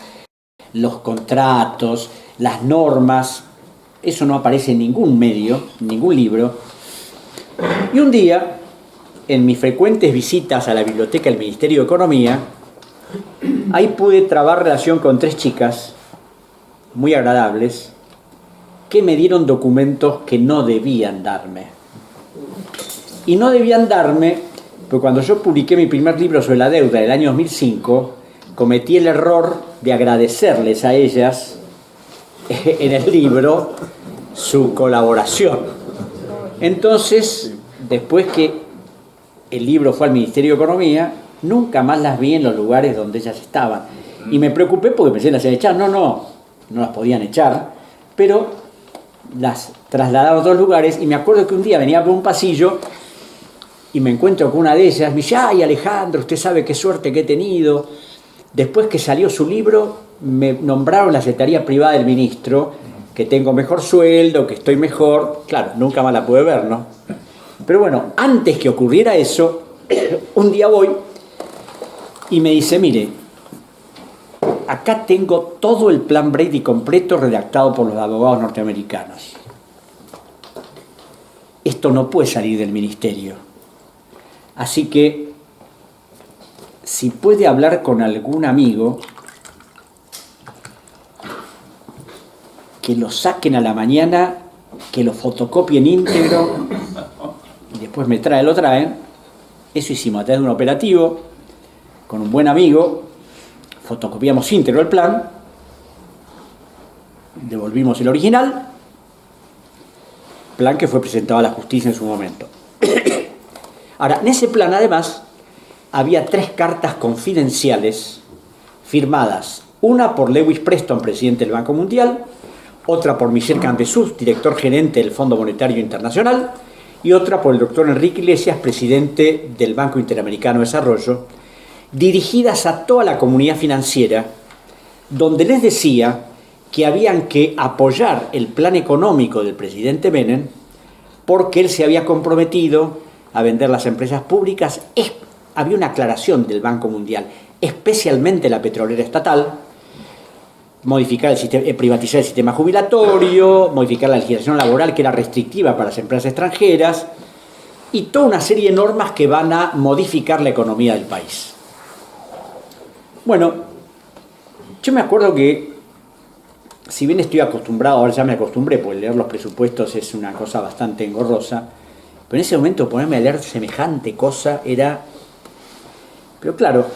los contratos, las normas, eso no aparece en ningún medio, en ningún libro. Y un día, en mis frecuentes visitas a la biblioteca del Ministerio de Economía, ahí pude trabar relación con 3 chicas muy agradables que me dieron documentos que no debían darme. Y no debían darme porque cuando yo publiqué mi primer libro sobre la deuda en el año 2005, cometí el error de agradecerles a ellas en el libro su colaboración. Entonces, después que el libro fue al Ministerio de Economía, nunca más las vi en los lugares donde ellas estaban. Y me preocupé porque pensé que las iban a echar. No las podían echar, pero las trasladaron a otros lugares. Y me acuerdo que un día venía por un pasillo y me encuentro con una de ellas. Me dice, ay Alejandro, usted sabe qué suerte que he tenido. Después que salió su libro, me nombraron la secretaría privada del ministro, que tengo mejor sueldo, que estoy mejor. Claro, nunca más la pude ver, ¿no? Pero bueno, antes que ocurriera eso, un día voy y me dice, mire, acá tengo todo el Plan Brady completo redactado por los abogados norteamericanos. Esto no puede salir del ministerio. Así que, si puede hablar con algún amigo, que lo saquen a la mañana, que lo fotocopien íntegro y después lo traen. Eso hicimos a través de un operativo con un buen amigo, fotocopiamos íntegro el plan, devolvimos el original plan que fue presentado a la justicia en su momento. Ahora, en ese plan además había 3 cartas confidenciales firmadas, una por Lewis Preston, presidente del Banco Mundial, otra por Michel Campesus, director gerente del Fondo Monetario Internacional, y otra por el doctor Enrique Iglesias, presidente del Banco Interamericano de Desarrollo, dirigidas a toda la comunidad financiera, donde les decía que habían que apoyar el plan económico del presidente Menem porque él se había comprometido a vender las empresas públicas. Había una aclaración del Banco Mundial, especialmente la petrolera estatal, modificar el sistema, privatizar el sistema jubilatorio, modificar la legislación laboral que era restrictiva para las empresas extranjeras y toda una serie de normas que van a modificar la economía del país. Bueno, yo me acuerdo que, si bien estoy acostumbrado, ahora ya me acostumbré, porque leer los presupuestos es una cosa bastante engorrosa, pero en ese momento ponerme a leer semejante cosa era... Pero claro,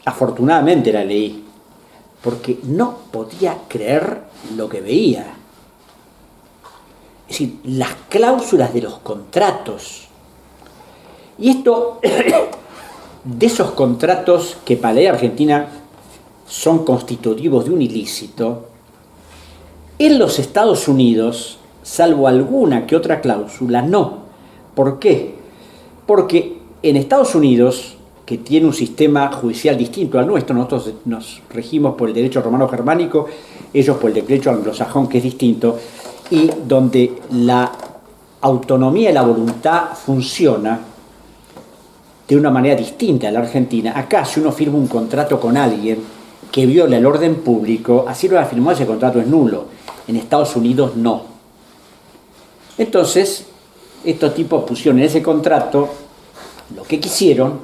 afortunadamente la leí, porque no podía creer lo que veía. Es decir, las cláusulas de los contratos. Y esto, de esos contratos que para la ley argentina son constitutivos de un ilícito, en los Estados Unidos, salvo alguna que otra cláusula, no. ¿Por qué? Porque en Estados Unidos, que tiene un sistema judicial distinto al nuestro, nosotros nos regimos por el derecho romano-germánico, ellos por el derecho anglosajón, que es distinto, y donde la autonomía y la voluntad funciona de una manera distinta a la Argentina. Acá, si uno firma un contrato con alguien que viola el orden público, así lo ha firmado, ese contrato es nulo. En Estados Unidos no. Entonces, estos tipos pusieron en ese contrato lo que quisieron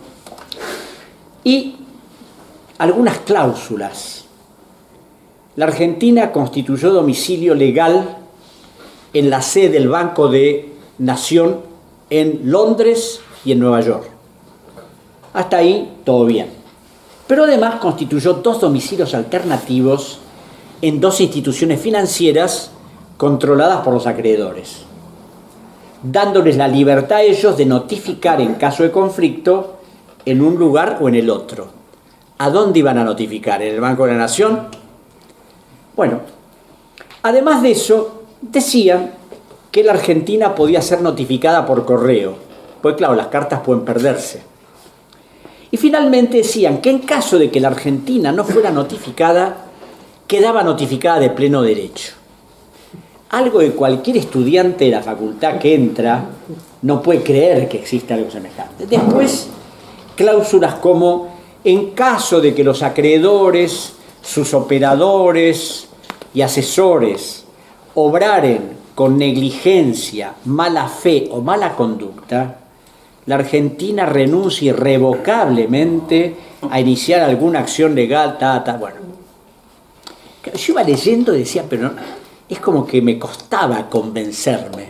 y algunas cláusulas. La Argentina constituyó domicilio legal en la sede del Banco de Nación en Londres y en Nueva York. Hasta ahí todo bien. Pero además constituyó 2 domicilios alternativos en 2 instituciones financieras controladas por los acreedores, dándoles la libertad a ellos de notificar en caso de conflicto en un lugar o en el otro. ¿A dónde iban a notificar? ¿En el Banco de la Nación? Bueno, además de eso, decían que la Argentina podía ser notificada por correo, pues claro, las cartas pueden perderse. Y finalmente decían que en caso de que la Argentina no fuera notificada, quedaba notificada de pleno derecho. Algo que cualquier estudiante de la facultad que entra no puede creer que exista algo semejante. Después, cláusulas como, en caso de que los acreedores, sus operadores y asesores obraren con negligencia, mala fe o mala conducta, la Argentina renuncia irrevocablemente a iniciar alguna acción legal, bueno. Yo iba leyendo y decía, pero es como que me costaba convencerme.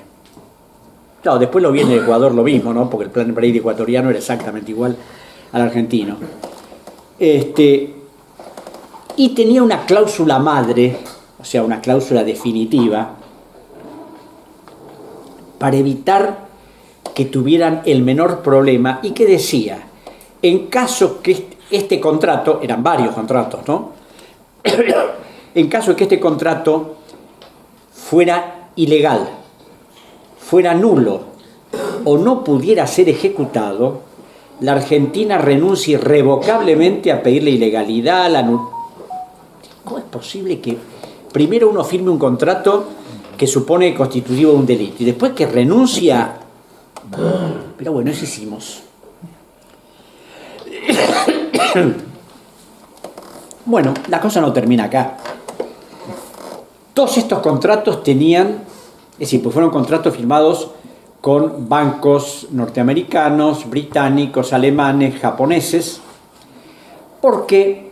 Claro, después lo vi en el Ecuador lo mismo, ¿no? Porque el plan Brady ecuatoriano era exactamente igual al argentino. Y tenía una cláusula madre, o sea, una cláusula definitiva, para evitar que tuvieran el menor problema, y que decía, en caso que este contrato, eran varios contratos, ¿no? En caso de que este contrato fuera ilegal, fuera nulo o no pudiera ser ejecutado, la Argentina renuncia irrevocablemente a pedir la ilegalidad, ¿Cómo es posible que primero uno firme un contrato que supone constitutivo de un delito y después que renuncia? Pero bueno, eso hicimos. Bueno, la cosa no termina acá. Todos estos contratos tenían, es decir, pues fueron contratos firmados con bancos norteamericanos, británicos, alemanes, japoneses, porque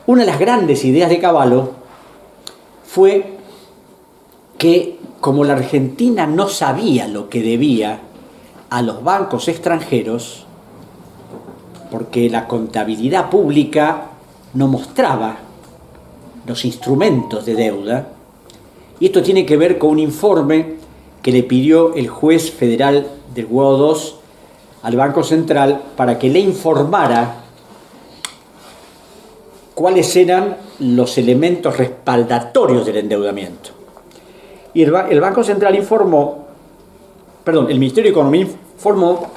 una de las grandes ideas de Cavallo fue que, como la Argentina no sabía lo que debía a los bancos extranjeros, porque la contabilidad pública no mostraba los instrumentos de deuda, y esto tiene que ver con un informe que le pidió el juez federal del Juzgado 2 al Banco Central para que le informara cuáles eran los elementos respaldatorios del endeudamiento. Y el Banco Central el Ministerio de Economía informó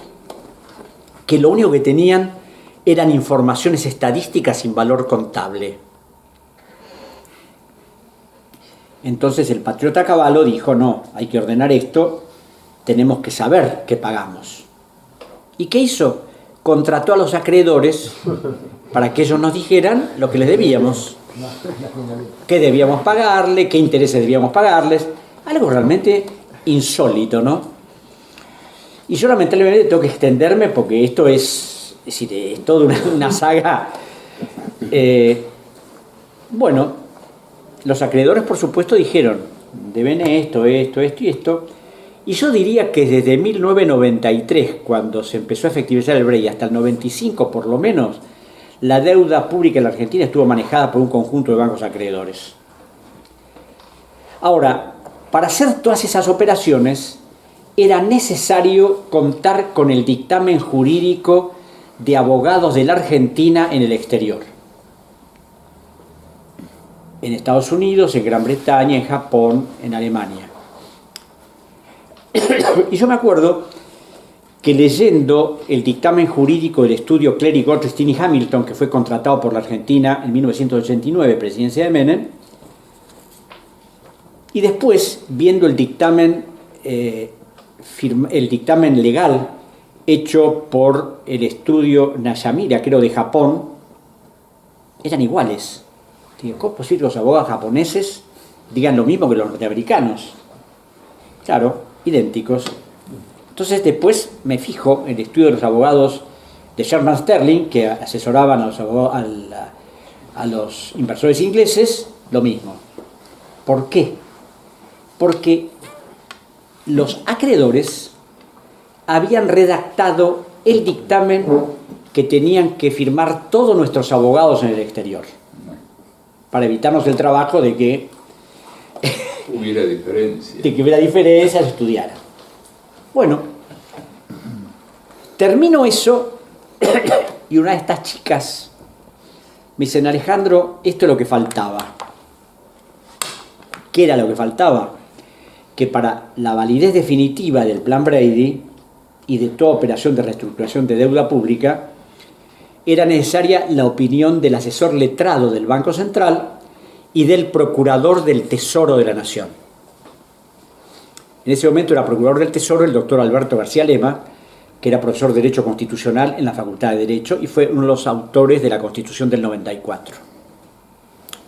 que lo único que tenían eran informaciones estadísticas sin valor contable. Entonces el patriota Cavallo dijo, no, hay que ordenar esto, tenemos que saber qué pagamos. ¿Y qué hizo? Contrató a los acreedores para que ellos nos dijeran lo que les debíamos, qué debíamos pagarle, qué intereses debíamos pagarles, algo realmente insólito, ¿no? Y yo lamentablemente tengo que extenderme porque esto es decir, es toda una saga. Bueno, los acreedores, por supuesto, dijeron, deben esto, esto, esto y esto. Y yo diría que desde 1993, cuando se empezó a efectivizar el BREI, hasta el 95 por lo menos, la deuda pública en la Argentina estuvo manejada por un conjunto de bancos acreedores. Ahora, para hacer todas esas operaciones, era necesario contar con el dictamen jurídico de abogados de la Argentina en el exterior. En Estados Unidos, en Gran Bretaña, en Japón, en Alemania. Y yo me acuerdo que leyendo el dictamen jurídico del estudio Cleary Goldstein y Hamilton, que fue contratado por la Argentina en 1989, presidencia de Menem, y después viendo el dictamen legal hecho por el estudio Nayamira, creo de Japón, eran iguales. ¿Cómo es posible que los abogados japoneses digan lo mismo que los norteamericanos? Claro, idénticos. Entonces después me fijo en el estudio de los abogados de Sherman Sterling, que asesoraban a los inversores ingleses, lo mismo. ¿Por qué? Porque los acreedores habían redactado el dictamen que tenían que firmar todos nuestros abogados en el exterior, para evitarnos el trabajo de que hubiera diferencias, estudiara. Bueno, termino eso y una de estas chicas me dicen, Alejandro, esto es lo que faltaba. ¿Qué era lo que faltaba? Que para la validez definitiva del Plan Brady y de toda operación de reestructuración de deuda pública, era necesaria la opinión del asesor letrado del Banco Central y del procurador del Tesoro de la Nación. En ese momento era procurador del Tesoro el doctor Alberto García Lema, que era profesor de Derecho Constitucional en la Facultad de Derecho y fue uno de los autores de la Constitución del 94.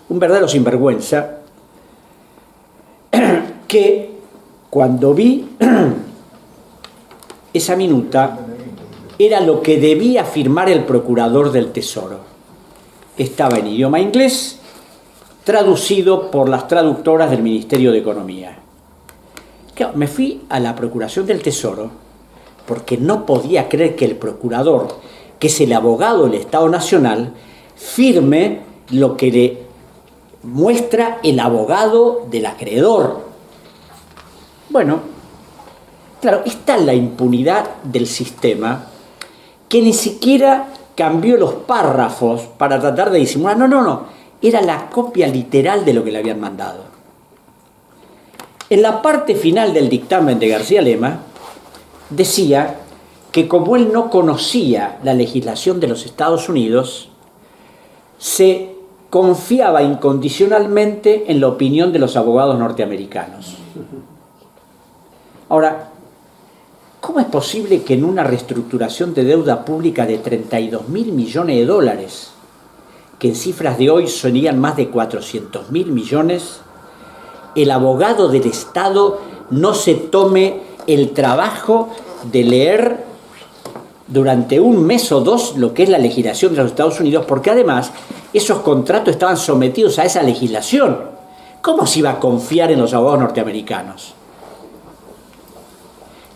Un verdadero sinvergüenza que cuando vi esa minuta era lo que debía firmar el procurador del Tesoro. Estaba en idioma inglés, traducido por las traductoras del Ministerio de Economía. Claro, me fui a la Procuración del Tesoro porque no podía creer que el procurador, que es el abogado del Estado Nacional, firme lo que le muestra el abogado del acreedor. Bueno, claro, está la impunidad del sistema, que ni siquiera cambió los párrafos para tratar de disimular. No, era la copia literal de lo que le habían mandado. En la parte final del dictamen de García Lema, decía que como él no conocía la legislación de los Estados Unidos, se confiaba incondicionalmente en la opinión de los abogados norteamericanos. Ahora, ¿cómo es posible que en una reestructuración de deuda pública de 32.000 millones de dólares, que en cifras de hoy serían más de 400.000 millones, el abogado del Estado no se tome el trabajo de leer durante un mes o dos lo que es la legislación de los Estados Unidos? Porque además esos contratos estaban sometidos a esa legislación. ¿Cómo se iba a confiar en los abogados norteamericanos?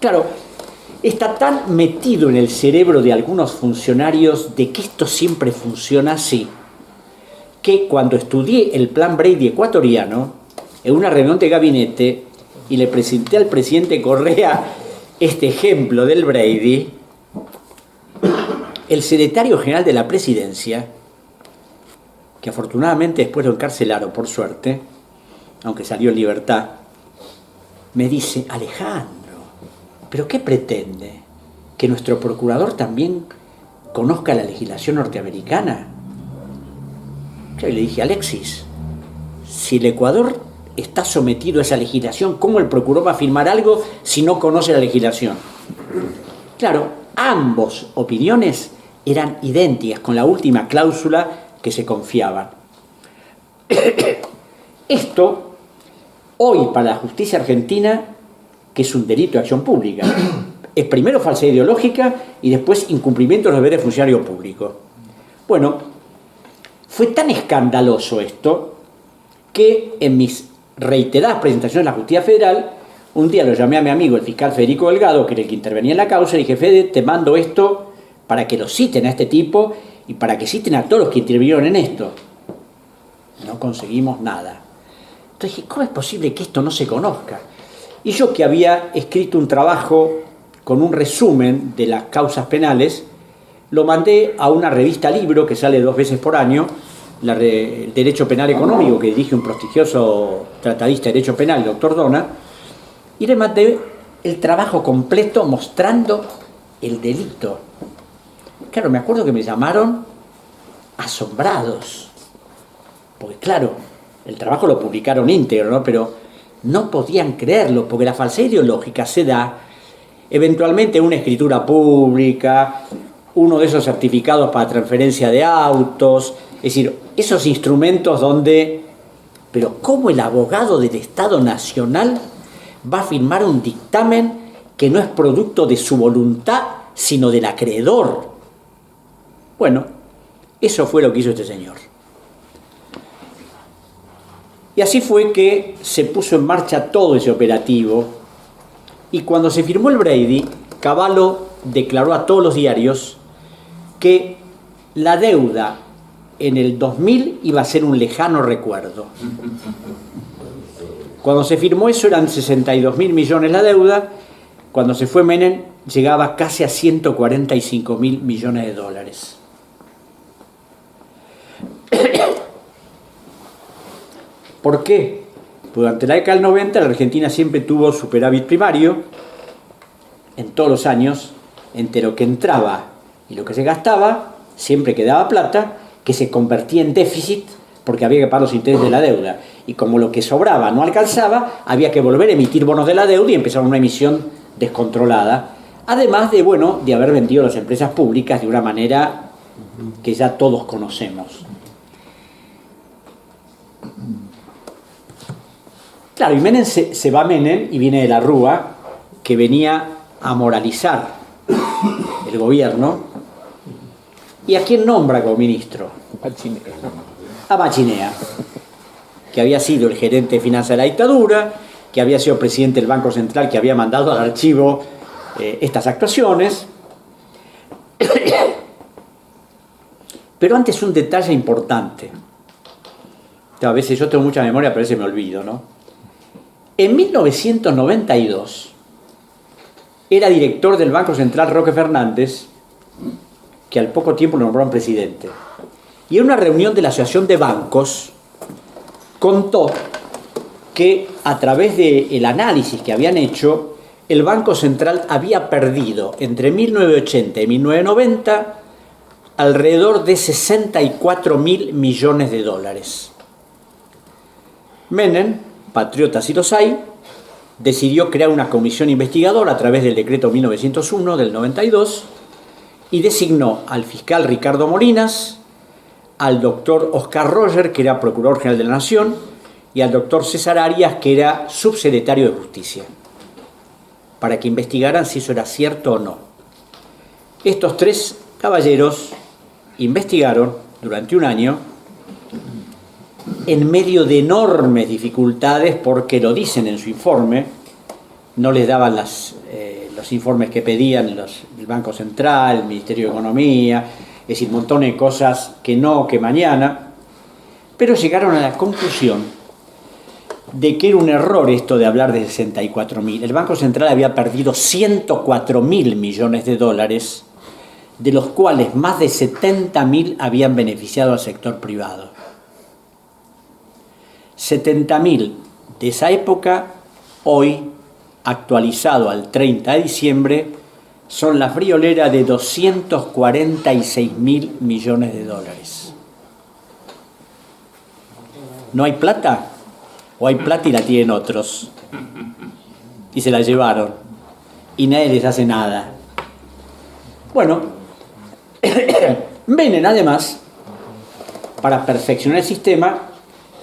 Claro, está tan metido en el cerebro de algunos funcionarios de que esto siempre funciona así, que cuando estudié el Plan Brady ecuatoriano, en una reunión de gabinete, y le presenté al presidente Correa este ejemplo del Brady, el secretario general de la presidencia, que afortunadamente después lo encarcelaron, por suerte, aunque salió en libertad, me dice: Alejandro, ¿pero qué pretende? ¿Que nuestro procurador también conozca la legislación norteamericana? Yo le dije: Alexis, si el Ecuador está sometido a esa legislación, ¿cómo el procurador va a firmar algo si no conoce la legislación? Claro, ambos opiniones eran idénticas, con la última cláusula que se confiaban. Esto, hoy para la justicia argentina, que es un delito de acción pública, es primero falsedad ideológica y después incumplimiento de los deberes de funcionario público. Bueno, fue tan escandaloso esto que en mis reiteradas presentaciones en la Justicia Federal, un día lo llamé a mi amigo, el fiscal Federico Delgado, que era el que intervenía en la causa, y dije: Fede, te mando esto para que lo citen a este tipo y para que citen a todos los que intervinieron en esto. No conseguimos nada. Entonces dije: ¿cómo es posible que esto no se conozca? Y yo, que había escrito un trabajo con un resumen de las causas penales, lo mandé a una revista libro que sale 2 veces por año, el Derecho Penal Económico, que dirige un prestigioso tratadista de Derecho Penal, el doctor Dona, y le mandé el trabajo completo mostrando el delito. Claro, me acuerdo que me llamaron asombrados, porque claro, el trabajo lo publicaron íntegro, ¿no? Pero no podían creerlo, porque la falsedad ideológica se da eventualmente una escritura pública, uno de esos certificados para transferencia de autos, es decir, esos instrumentos donde... Pero ¿cómo el abogado del Estado Nacional va a firmar un dictamen que no es producto de su voluntad, sino del acreedor? Bueno, eso fue lo que hizo este señor. Y así fue que se puso en marcha todo ese operativo, y cuando se firmó el Brady, Cavallo declaró a todos los diarios que la deuda en el 2000 iba a ser un lejano recuerdo. Cuando se firmó eso eran 62.000 millones la deuda. Cuando se fue Menem llegaba casi a 145.000 millones de dólares. ¿Por qué? Pues durante la década del 90 la Argentina siempre tuvo superávit primario en todos los años, entre lo que entraba y lo que se gastaba, siempre quedaba plata que se convertía en déficit porque había que pagar los intereses de la deuda. Y como lo que sobraba no alcanzaba, había que volver a emitir bonos de la deuda y empezar una emisión descontrolada. Además de, bueno, de haber vendido las empresas públicas de una manera que ya todos conocemos. Claro, y Menem se va a Menem y viene de la Rúa, que venía a moralizar el gobierno. ¿Y a quién nombra como ministro? A Machinea, que había sido el gerente de finanzas de la dictadura, que había sido presidente del Banco Central, que había mandado al archivo estas actuaciones. Pero antes un detalle importante. A veces yo tengo mucha memoria, pero a veces me olvido, ¿no? En 1992 era director del Banco Central Roque Fernández, que al poco tiempo lo nombraron presidente. Y en una reunión de la Asociación de Bancos contó que a través del análisis que habían hecho, el Banco Central había perdido entre 1980 y 1990 alrededor de 64.000 millones de dólares. Menem, patriota si los hay, decidió crear una comisión investigadora a través del decreto 1901 del 92 y designó al fiscal Ricardo Molinas, al doctor Oscar Roger, que era Procurador General de la Nación, y al doctor César Arias, que era subsecretario de Justicia, para que investigaran si eso era cierto o no. Estos 3 caballeros investigaron durante un año, en medio de enormes dificultades, porque lo dicen en su informe, no les daban los informes que pedían el Banco Central, el Ministerio de Economía, es decir, un montón de cosas que no, que mañana, pero llegaron a la conclusión de que era un error esto de hablar de 64.000. El Banco Central había perdido 104.000 millones de dólares, de los cuales más de 70.000 habían beneficiado al sector privado. 70.000 de esa época, hoy, actualizado al 30 de diciembre, son la friolera de 246.000 millones de dólares. ¿No hay plata? ¿O hay plata y la tienen otros? Y se la llevaron. Y nadie les hace nada. Bueno, Menem, además, para perfeccionar el sistema,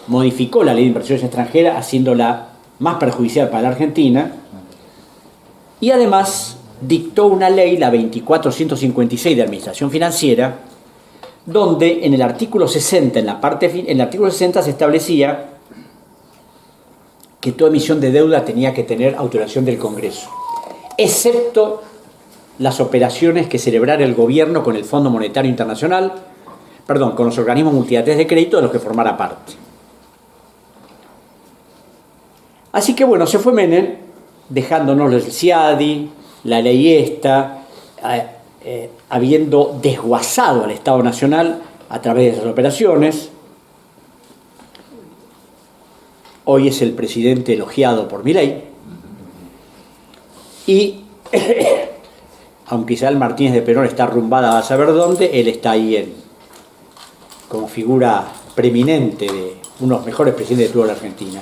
modificó la ley de inversiones extranjeras, haciéndola más perjudicial para la Argentina, y además dictó una ley, la 2456 de Administración Financiera, donde en el artículo 60, en el artículo 60 se establecía que toda emisión de deuda tenía que tener autorización del Congreso, excepto las operaciones que celebrara el gobierno con el Fondo Monetario Internacional, con los organismos multilaterales de crédito de los que formara parte. Así que bueno, se fue Menem, dejándonos el CIADI, la ley esta, habiendo desguazado al Estado Nacional a través de esas operaciones. Hoy es el presidente elogiado por Milei. Y aunque Isabel Martínez de Perón está arrumbada a saber dónde, él está ahí como figura preeminente de uno de los mejores presidentes de toda la Argentina.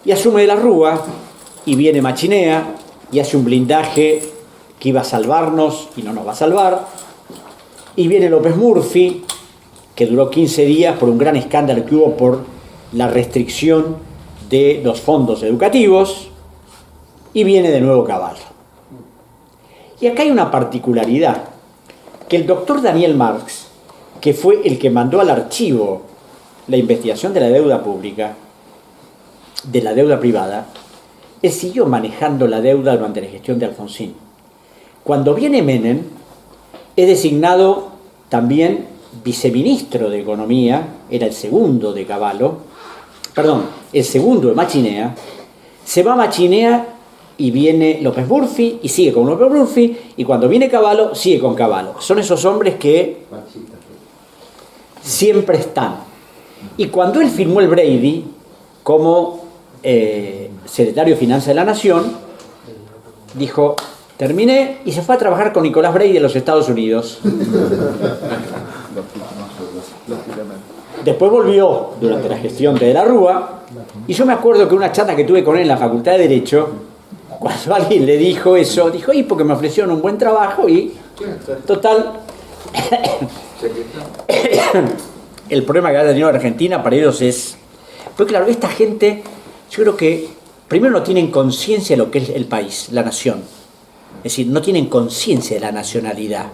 Y asume de la Rúa, y viene Machinea, y hace un blindaje que iba a salvarnos y no nos va a salvar. Y viene López Murphy, que duró 15 días por un gran escándalo que hubo por la restricción de los fondos educativos. Y viene de nuevo Caballo. Y acá hay una particularidad, que el doctor Daniel Marx, que fue el que mandó al archivo la investigación de la deuda pública, de la deuda privada, él siguió manejando la deuda durante la gestión de Alfonsín. Cuando viene Menem, es designado también viceministro de Economía, era el segundo de Cavallo, el segundo de Machinea. Se va Machinea y viene López Murphy y sigue con López Murphy, y cuando viene Cavallo, sigue con Cavallo. Son esos hombres que siempre están. Y cuando él firmó el Brady como secretario de Finanzas de la Nación, dijo: terminé, y se fue a trabajar con Nicolás Brady en los Estados Unidos. Después volvió durante la gestión de la Rúa, y yo me acuerdo que una charla que tuve con él en la Facultad de Derecho, cuando alguien le dijo eso, dijo: y porque me ofrecieron un buen trabajo, y total, el problema que ha tenido Argentina para ellos es, porque claro, esta gente, yo creo que primero no tienen conciencia de lo que es el país, la nación. Es decir, no tienen conciencia de la nacionalidad.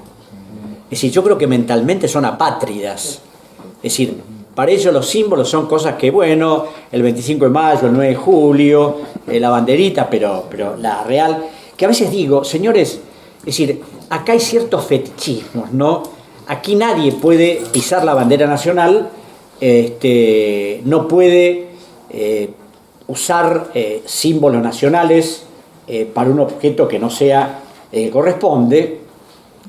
Es decir, yo creo que mentalmente son apátridas. Es decir, para ellos los símbolos son cosas que, bueno, el 25 de mayo, el 9 de julio, la banderita, pero la real, que a veces digo, señores, es decir, acá hay ciertos fetichismos, ¿no? Aquí nadie puede pisar la bandera nacional, no puede usar símbolos nacionales para un objeto que no sea corresponde,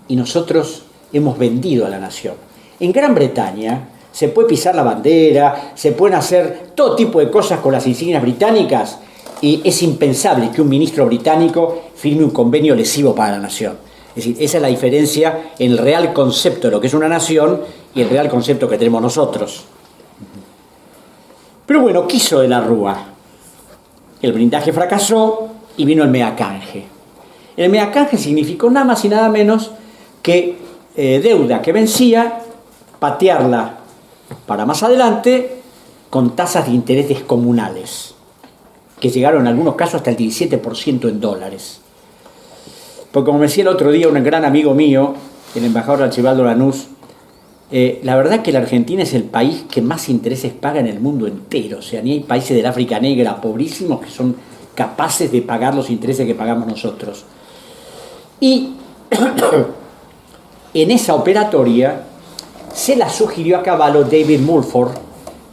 y nosotros hemos vendido a la nación. En Gran Bretaña se puede pisar la bandera, se pueden hacer todo tipo de cosas con las insignias británicas, y es impensable que un ministro británico firme un convenio lesivo para la nación. Es decir, esa es la diferencia en el real concepto de lo que es una nación y el real concepto que tenemos nosotros. Pero bueno, quiso de la Rúa. El blindaje fracasó y vino el meacanje. El meacanje significó nada más y nada menos que deuda que vencía, patearla para más adelante con tasas de interés descomunales, que llegaron en algunos casos hasta el 17% en dólares. Porque como me decía el otro día un gran amigo mío, el embajador Archibaldo Lanús, la verdad que la Argentina es el país que más intereses paga en el mundo entero. O sea, ni hay países del África Negra pobrísimos que son capaces de pagar los intereses que pagamos nosotros. Y en esa operatoria se la sugirió a Cavallo David Mulford,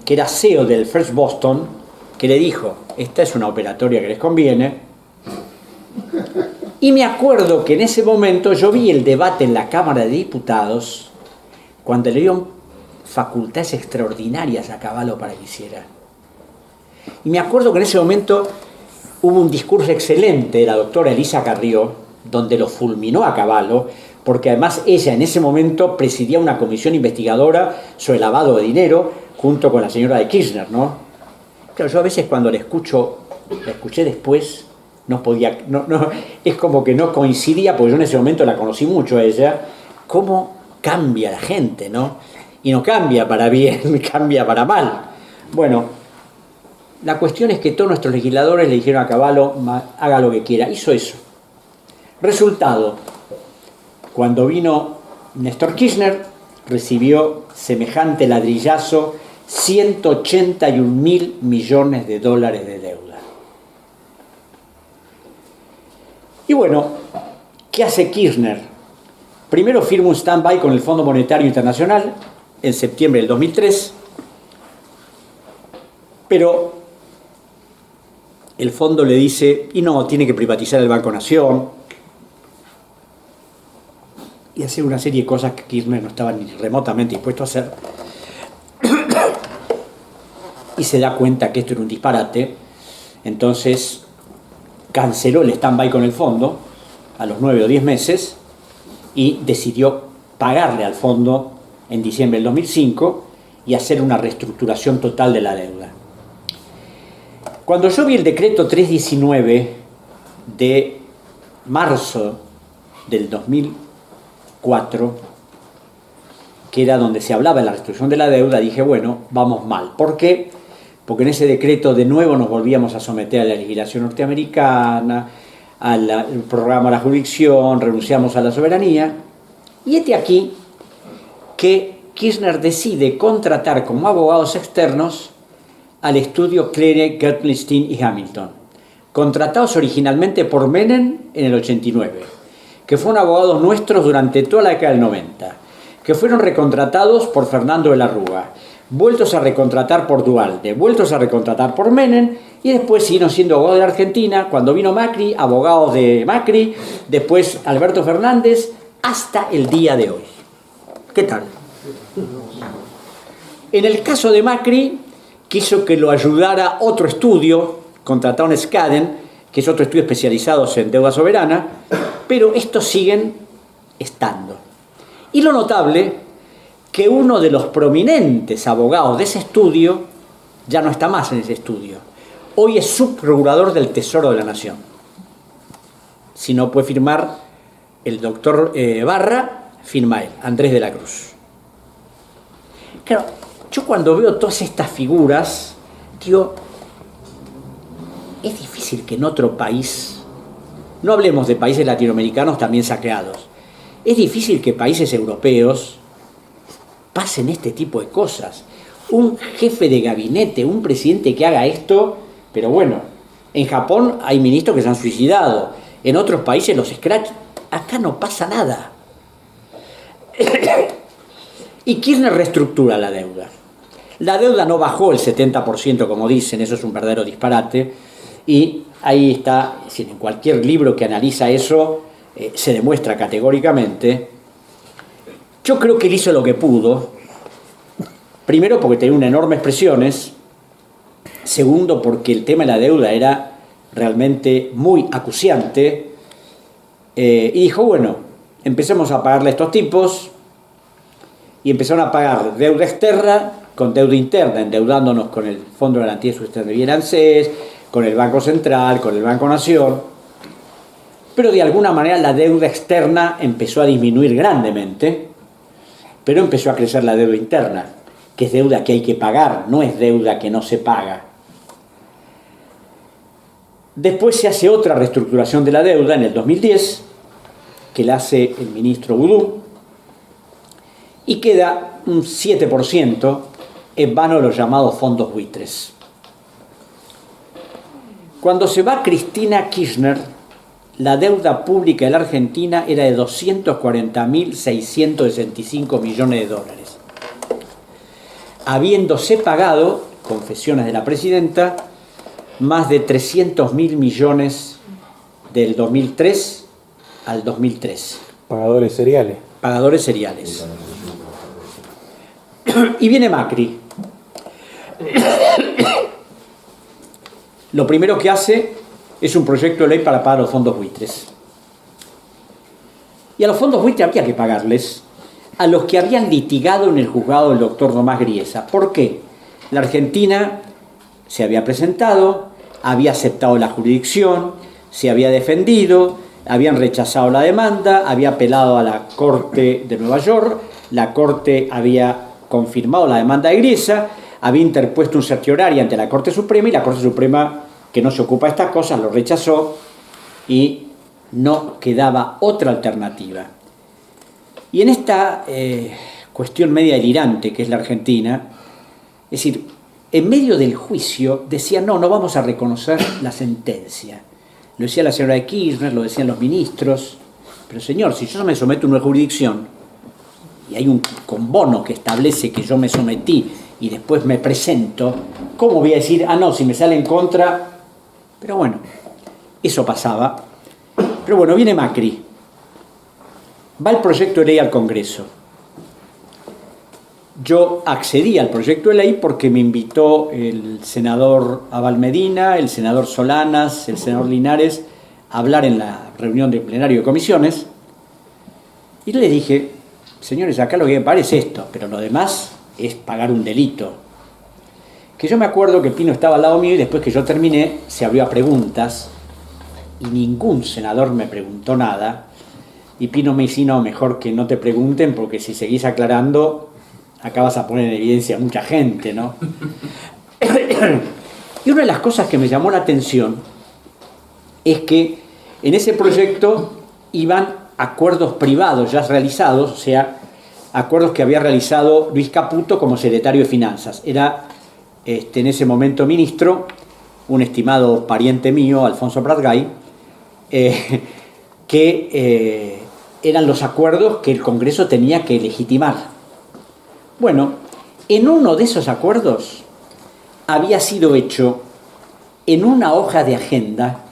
que era CEO del First Boston, que le dijo, esta es una operatoria que les conviene. Y me acuerdo que en ese momento yo vi el debate en la Cámara de Diputados cuando le dieron facultades extraordinarias a Cavallo para que hiciera. Y me acuerdo que en ese momento hubo un discurso excelente de la doctora Elisa Carrió, donde lo fulminó a Cavallo, porque además ella en ese momento presidía una comisión investigadora sobre lavado de dinero junto con la señora de Kirchner, ¿no? Claro, yo a veces cuando la escuché después, no podía, es como que no coincidía, porque yo en ese momento la conocí mucho a ella, cómo cambia la gente, ¿no? Y no cambia para bien, cambia para mal. Bueno, la cuestión es que todos nuestros legisladores le dijeron a Cavallo, haga lo que quiera, hizo eso. Resultado, cuando vino Néstor Kirchner, recibió semejante ladrillazo, 181.000 millones de dólares de deuda. Y bueno, ¿qué hace Kirchner? Primero firma un stand-by con el Fondo Monetario Internacional en septiembre del 2003, pero el fondo le dice, y no, tiene que privatizar el Banco Nación, y hacer una serie de cosas que Kirchner no estaba ni remotamente dispuesto a hacer, y se da cuenta que esto era un disparate, entonces canceló el stand-by con el fondo a los 9 o 10 meses y decidió pagarle al fondo en diciembre del 2005 y hacer una reestructuración total de la deuda. Cuando yo vi el decreto 319 de marzo del 2004, que era donde se hablaba de la reestructuración de la deuda, dije, bueno, vamos mal. ¿Por qué? Porque en ese decreto de nuevo nos volvíamos a someter a la legislación norteamericana, al programa de la jurisdicción, renunciamos a la soberanía, y este aquí que Kirchner decide contratar como abogados externos al estudio Clere, Gertenstein y Hamilton, contratados originalmente por Menem en el 89, que fueron abogados nuestros durante toda la década del 90, que fueron recontratados por Fernando de la Rúa, vueltos a recontratar por Duhalde, vueltos a recontratar por Menem, y después siguieron siendo abogados de la Argentina. Cuando vino Macri, abogados de Macri, después Alberto Fernández, hasta el día de hoy. ¿Qué tal? En el caso de Macri, quiso que lo ayudara otro estudio, contrataron Skaden, que es otro estudio especializado en deuda soberana, pero estos siguen estando. Y lo notable, que uno de los prominentes abogados de ese estudio ya no está más en ese estudio. Hoy es subprocurador del Tesoro de la Nación. Si no puede firmar el doctor Barra, firma él, Andrés de la Cruz. Claro, yo cuando veo todas estas figuras, digo, es difícil que en otro país, no hablemos de países latinoamericanos también saqueados, es difícil que países europeos pasen este tipo de cosas. Un jefe de gabinete, un presidente que haga esto, pero bueno, en Japón hay ministros que se han suicidado, en otros países los scratch, acá no pasa nada. Y Kirchner reestructura la deuda. La deuda no bajó el 70%, como dicen, eso es un verdadero disparate, y ahí está, en cualquier libro que analiza eso, se demuestra categóricamente. Yo creo que él hizo lo que pudo, primero porque tenía unas enormes presiones, segundo porque el tema de la deuda era realmente muy acuciante, y dijo, bueno, empecemos a pagarle a estos tipos, y empezaron a pagar deuda externa con deuda interna, endeudándonos con el Fondo de Garantía de Sustentabilidad y ANSES, con el Banco Central, con el Banco Nación, pero de alguna manera la deuda externa empezó a disminuir grandemente, pero empezó a crecer la deuda interna, que es deuda que hay que pagar, no es deuda que no se paga. Después se hace otra reestructuración de la deuda en el 2010, que la hace el ministro Boudou, y queda un 7% en vano de los llamados fondos buitres. Cuando se va Cristina Kirchner, la deuda pública de la Argentina era de 240.665 millones de dólares. Habiéndose pagado, confesiones de la presidenta, más de 300.000 millones del 2003 al 2003. Pagadores seriales. Pagadores seriales. Y viene Macri. Lo primero que hace es un proyecto de ley para pagar los fondos buitres. Y a los fondos buitres había que pagarles a los que habían litigado en el juzgado del doctor Tomás Griesa. ¿Por qué? La Argentina se había presentado, había aceptado la jurisdicción, se había defendido, habían rechazado la demanda, había apelado a la Corte de Nueva York, la Corte había confirmado la demanda de Griesa, había interpuesto un certiorari ante la Corte Suprema y la Corte Suprema, que no se ocupa de estas cosas, lo rechazó y no quedaba otra alternativa. Y en esta cuestión media delirante que es la Argentina, es decir, en medio del juicio decía no vamos a reconocer la sentencia. Lo decía la señora de Kirchner, lo decían los ministros, pero señor, si yo me someto a una jurisdicción y hay un conbono que establece que yo me sometí y después me presento, ¿cómo voy a decir, no, si me sale en contra? Pero bueno, eso pasaba. Pero bueno, viene Macri. Va el proyecto de ley al Congreso. Yo accedí al proyecto de ley porque me invitó el senador Abal Medina, el senador Solanas, el senador Linares a hablar en la reunión del plenario de comisiones. Y le dije, señores, acá lo que me parece es esto, pero lo demás es pagar un delito. Que yo me acuerdo que Pino estaba al lado mío y después que yo terminé se abrió a preguntas y ningún senador me preguntó nada. Y Pino me dice, no, mejor que no te pregunten porque si seguís aclarando acá vas a poner en evidencia a mucha gente, ¿no? Y una de las cosas que me llamó la atención es que en ese proyecto iban acuerdos privados ya realizados, o sea, acuerdos que había realizado Luis Caputo como secretario de Finanzas. Era en ese momento ministro, un estimado pariente mío, Alfonso Pratgay, que eran los acuerdos que el Congreso tenía que legitimar. Bueno, en uno de esos acuerdos había sido hecho en una hoja de agenda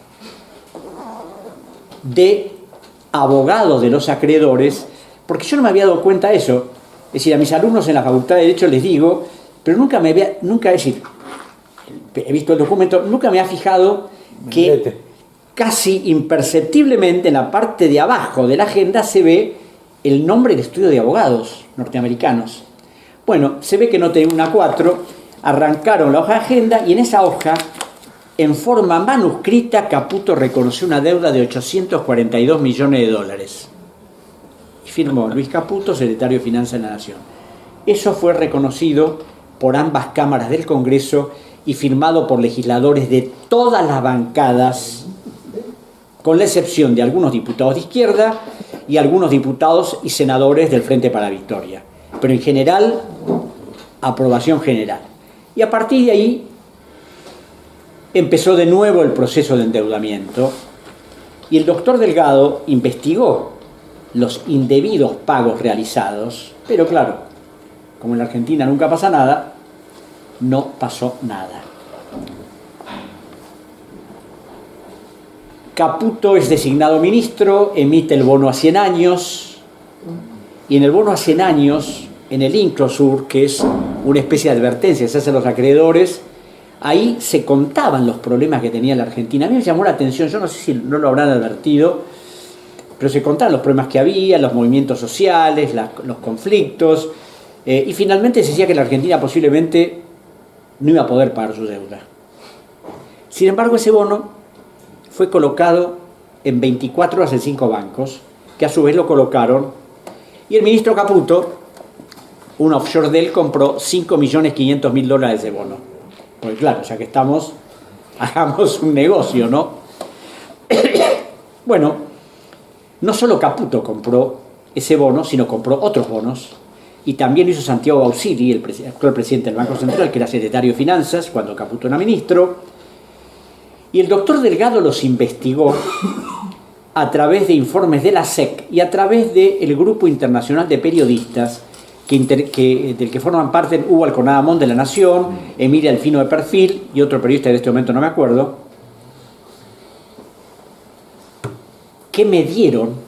de abogado de los acreedores, porque yo no me había dado cuenta de eso. Es decir, a mis alumnos en la Facultad de Derecho les digo, pero nunca, es decir, he visto el documento, nunca me ha fijado que casi imperceptiblemente en la parte de abajo de la agenda se ve el nombre del estudio de abogados norteamericanos. Bueno, se ve que no tenía una 4, arrancaron la hoja de agenda y en esa hoja, en forma manuscrita, Caputo reconoció una deuda de 842 millones de dólares. Y firmó Luis Caputo, secretario de Finanzas de la Nación. Eso fue reconocido por ambas cámaras del Congreso y firmado por legisladores de todas las bancadas, con la excepción de algunos diputados de izquierda y algunos diputados y senadores del Frente para la Victoria. Pero en general, aprobación general. Y a partir de ahí empezó de nuevo el proceso de endeudamiento y el doctor Delgado investigó los indebidos pagos realizados, pero claro, como en la Argentina nunca pasa nada, no pasó nada. Caputo es designado ministro, emite el bono a 100 años, y en el bono a 100 años, en el Inclosur, que es una especie de advertencia que se hace a los acreedores, ahí se contaban los problemas que tenía la Argentina. A mí me llamó la atención, yo no sé si no lo habrán advertido, pero se contaban los problemas que había, los movimientos sociales, los conflictos, y finalmente se decía que la Argentina posiblemente no iba a poder pagar su deuda. Sin embargo, ese bono fue colocado en 24 horas en 5 bancos, que a su vez lo colocaron, y el ministro Caputo, un offshore de él, compró 5.500.000 dólares de bono. Pues claro, ya que estamos, hagamos un negocio, ¿no? Bueno, no solo Caputo compró ese bono, sino compró otros bonos, y también hizo Santiago Bausili, el actual presidente del Banco Central, que era secretario de Finanzas cuando Caputo era ministro, y el doctor Delgado los investigó a través de informes de la SEC y a través del Grupo Internacional de Periodistas del que forman parte Hugo Alconada de La Nación, Emilia Alfino de Perfil y otro periodista de este momento no me acuerdo, que me dieron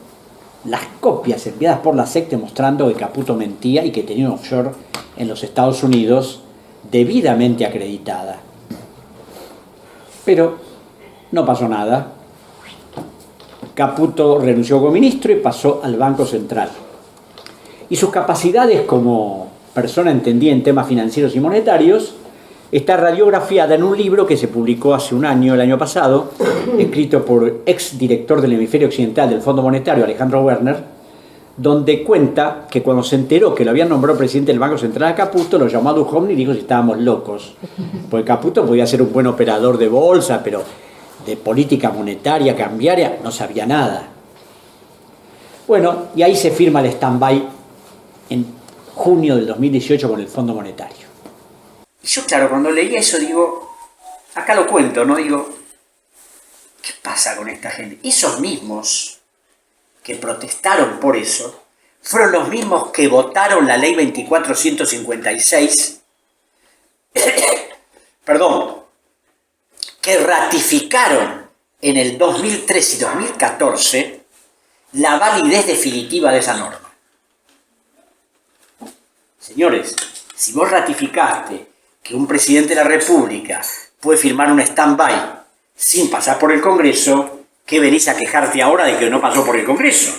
las copias enviadas por la SEC demostrando que Caputo mentía y que tenía un offshore en los Estados Unidos debidamente acreditada. Pero no pasó nada. Caputo renunció como ministro y pasó al Banco Central. Y sus capacidades como persona entendida en temas financieros y monetarios está radiografiada en un libro que se publicó hace un año, el año pasado, escrito por ex director del hemisferio occidental del Fondo Monetario, Alejandro Werner, donde cuenta que cuando se enteró que lo habían nombrado presidente del Banco Central a Caputo, lo llamó a Duhovne y dijo si estábamos locos. Porque Caputo podía ser un buen operador de bolsa, pero de política monetaria, cambiaria, no sabía nada. Bueno, y ahí se firma el stand-by en junio del 2018 con el Fondo Monetario. Y yo, claro, cuando leía eso digo, acá lo cuento, ¿no? Digo, ¿qué pasa con esta gente? Esos mismos que protestaron por eso fueron los mismos que votaron la ley 2456, perdón, que ratificaron en el 2003 y 2014 la validez definitiva de esa norma. Señores, si vos ratificaste que un presidente de la República puede firmar un stand-by sin pasar por el Congreso, ¿qué venís a quejarte ahora de que no pasó por el Congreso?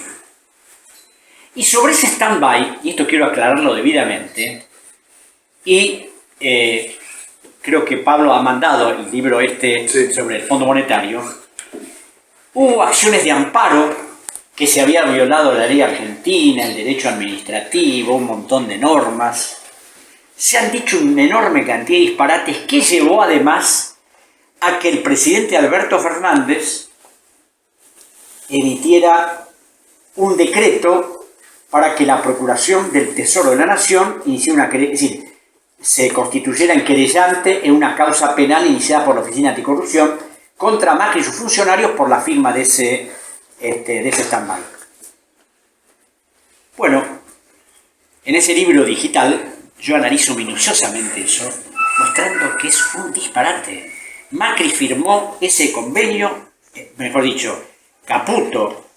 Y sobre ese stand-by, y esto quiero aclararlo debidamente, y creo que Pablo ha mandado el libro sobre el Fondo Monetario, hubo acciones de amparo que se había violado la ley argentina, el derecho administrativo, un montón de normas. Se han dicho una enorme cantidad de disparates que llevó además a que el presidente Alberto Fernández emitiera un decreto para que la Procuración del Tesoro de la Nación se constituyera en querellante en una causa penal iniciada por la Oficina Anticorrupción contra Macri y sus funcionarios por la firma de ese stand-by. Bueno, en ese libro digital yo analizo minuciosamente eso, mostrando que es un disparate. Macri firmó ese convenio, mejor dicho, Caputo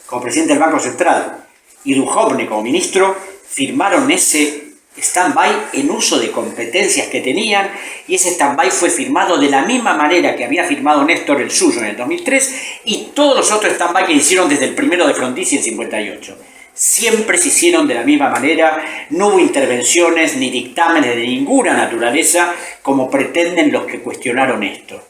como presidente del Banco Central y Duhovne como ministro firmaron ese stand-by en uso de competencias que tenían, y ese stand-by fue firmado de la misma manera que había firmado Néstor el suyo en el 2003 y todos los otros stand-by que hicieron desde el primero de Frondizi en 58. Siempre se hicieron de la misma manera, no hubo intervenciones ni dictámenes de ninguna naturaleza como pretenden los que cuestionaron esto,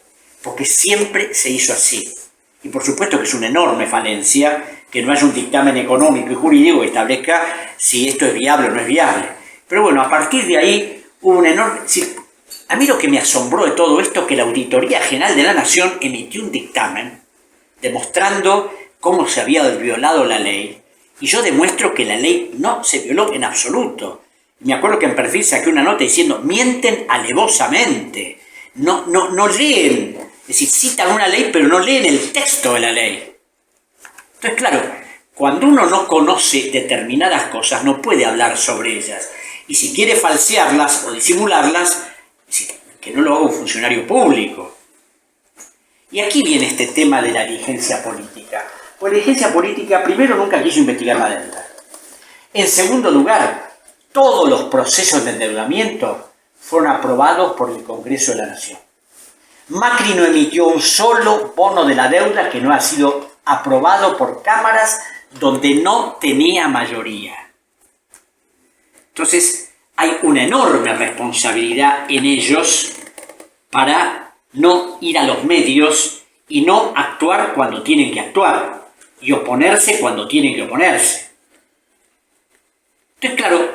porque siempre se hizo así. Y por supuesto que es una enorme falencia que no haya un dictamen económico y jurídico que establezca si esto es viable o no es viable. Pero bueno, a partir de ahí hubo un enorme... A mí lo que me asombró de todo esto es que la Auditoría General de la Nación emitió un dictamen demostrando cómo se había violado la ley. Y yo demuestro que la ley no se violó en absoluto. Me acuerdo que en Perfil saqué una nota diciendo, mienten alevosamente, no leen, es decir, citan una ley pero no leen el texto de la ley. Entonces, claro, cuando uno no conoce determinadas cosas no puede hablar sobre ellas. Y si quiere falsearlas o disimularlas, que no lo haga un funcionario público. Y aquí viene este tema de la diligencia política. Pues la diligencia política, primero, nunca quiso investigar la deuda. En segundo lugar, todos los procesos de endeudamiento fueron aprobados por el Congreso de la Nación. Macri no emitió un solo bono de la deuda que no ha sido aprobado por cámaras donde no tenía mayoría. Entonces, hay una enorme responsabilidad en ellos para no ir a los medios y no actuar cuando tienen que actuar y oponerse cuando tienen que oponerse. Entonces, claro,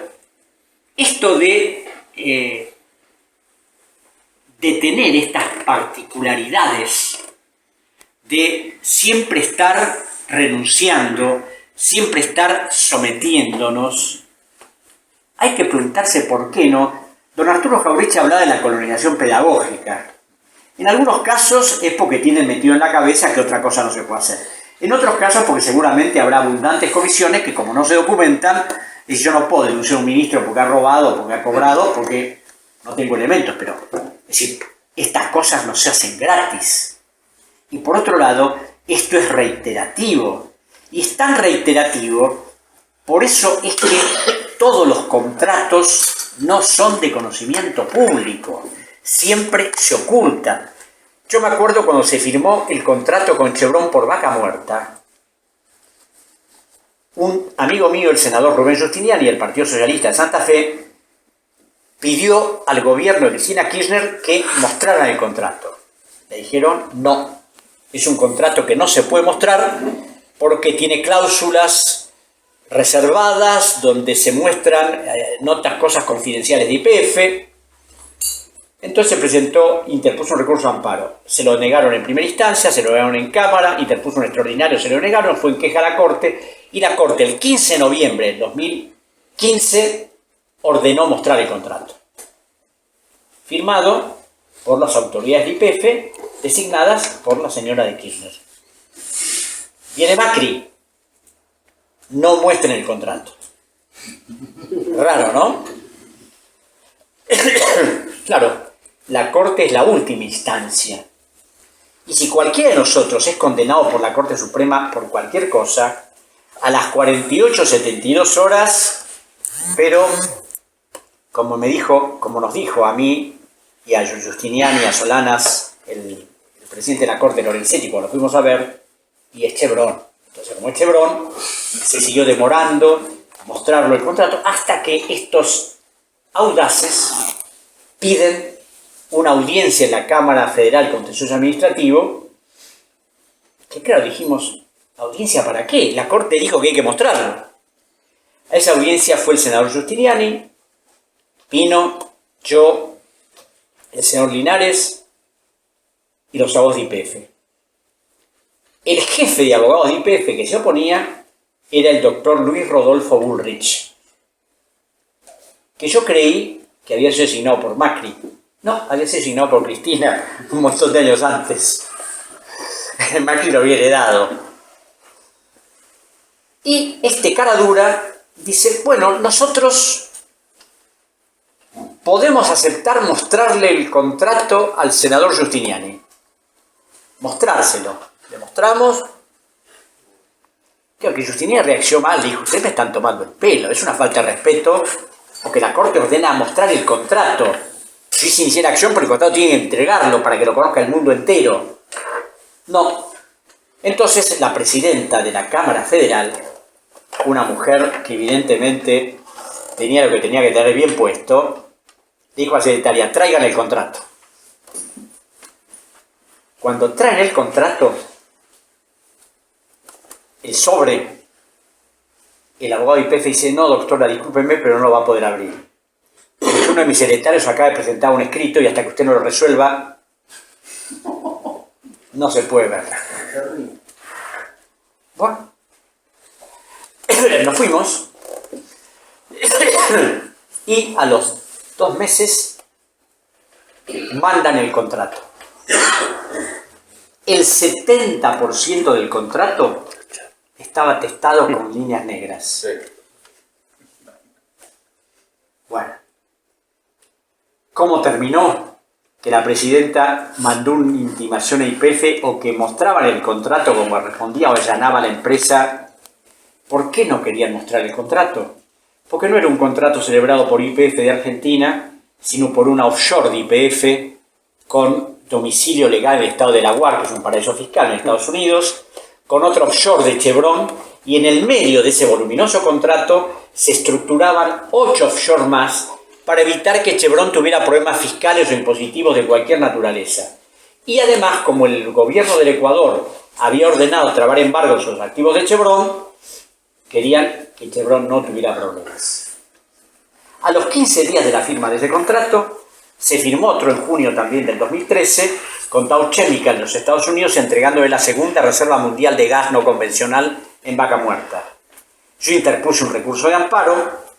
esto de tener estas particularidades, de siempre estar renunciando, siempre estar sometiéndonos, hay que preguntarse por qué no. Don Arturo Jauretche hablaba de la colonización pedagógica. En algunos casos es porque tienen metido en la cabeza que otra cosa no se puede hacer. En otros casos porque seguramente habrá abundantes comisiones que, como no se documentan, Dice, yo no puedo denunciar a un ministro porque ha robado, porque ha cobrado, porque no tengo elementos, pero es decir, estas cosas no se hacen gratis. Y por otro lado, esto es reiterativo. Y es tan reiterativo, por eso es que todos los contratos no son de conocimiento público. Siempre se ocultan. Yo me acuerdo cuando se firmó el contrato con Chevron por Vaca Muerta, un amigo mío, el senador Rubén Giustiniani, del Partido Socialista de Santa Fe, pidió al gobierno de Cristina Kirchner que mostraran el contrato. Le dijeron, no, es un contrato que no se puede mostrar porque tiene cláusulas reservadas donde se muestran notas, cosas confidenciales de YPF. Entonces interpuso un recurso de amparo. Se lo negaron en primera instancia, se lo negaron en Cámara, interpuso un extraordinario, se lo negaron, fue en queja a la Corte, y la Corte el 15 de noviembre del 2015 ordenó mostrar el contrato. Firmado por las autoridades de YPF, designadas por la señora de Kirchner. Viene Macri, no muestren el contrato. Raro, ¿no? Claro, la Corte es la última instancia. Y si cualquiera de nosotros es condenado por la Corte Suprema por cualquier cosa, a las 48 o 72 horas, pero como nos dijo a mí y a Giustiniani y a Solanas, el presidente de la Corte, Lorenzetti, cuando lo fuimos a ver, y es Chevron. Entonces, como es Chevron, se siguió demorando mostrarlo el contrato hasta que estos audaces piden una audiencia en la Cámara Federal Contencioso Administrativo, que claro, dijimos, ¿audiencia para qué? La Corte dijo que hay que mostrarlo. A esa audiencia fue el senador Giustiniani, Pino, yo, el senador Linares y los abogados de YPF. El jefe de abogados de YPF que se oponía era el doctor Luis Rodolfo Bullrich, que yo creí que había sido designado por Macri. No, había sido designado por Cristina un montón de años antes. Macri lo había heredado. Y este cara dura dice, bueno, nosotros podemos aceptar mostrarle el contrato al senador Giustiniani. Mostrárselo. Le mostramos. Creo que Giustiniani reaccionó mal, dijo, ustedes me están tomando el pelo, es una falta de respeto, porque la Corte ordena mostrar el contrato. Si se inicia la acción, porque el contrato tiene que entregarlo para que lo conozca el mundo entero. No. Entonces la presidenta de la Cámara Federal, una mujer que evidentemente tenía lo que tenía que tener bien puesto, dijo a la secretaria, traigan el contrato. Cuando traen el contrato, el sobre, el abogado de YPF dice, no doctora, discúlpeme, pero no lo va a poder abrir. Porque uno de mis secretarios acaba de presentar un escrito y hasta que usted no lo resuelva, no se puede ver. Bueno, nos fuimos y a los 2 meses mandan el contrato. El 70% del contrato estaba atestado con líneas negras. Bueno, ¿cómo terminó? Que la presidenta mandó una intimación a YPF o que mostraban el contrato como respondía o allanaba a la empresa. ¿Por qué no querían mostrar el contrato? Porque no era un contrato celebrado por YPF de Argentina, sino por una offshore de YPF con domicilio legal en el estado de Delaware, que es un paraíso fiscal en Estados Unidos, con otro offshore de Chevron, y en el medio de ese voluminoso contrato se estructuraban 8 offshore más para evitar que Chevron tuviera problemas fiscales o impositivos de cualquier naturaleza. Y además, como el gobierno del Ecuador había ordenado trabar embargos sobre los activos de Chevron, querían que Chevron no tuviera problemas. A los 15 días de la firma de ese contrato, se firmó otro en junio también del 2013 con Dow Chemical en los Estados Unidos, entregándole la segunda reserva mundial de gas no convencional en Vaca Muerta. Yo interpuse un recurso de amparo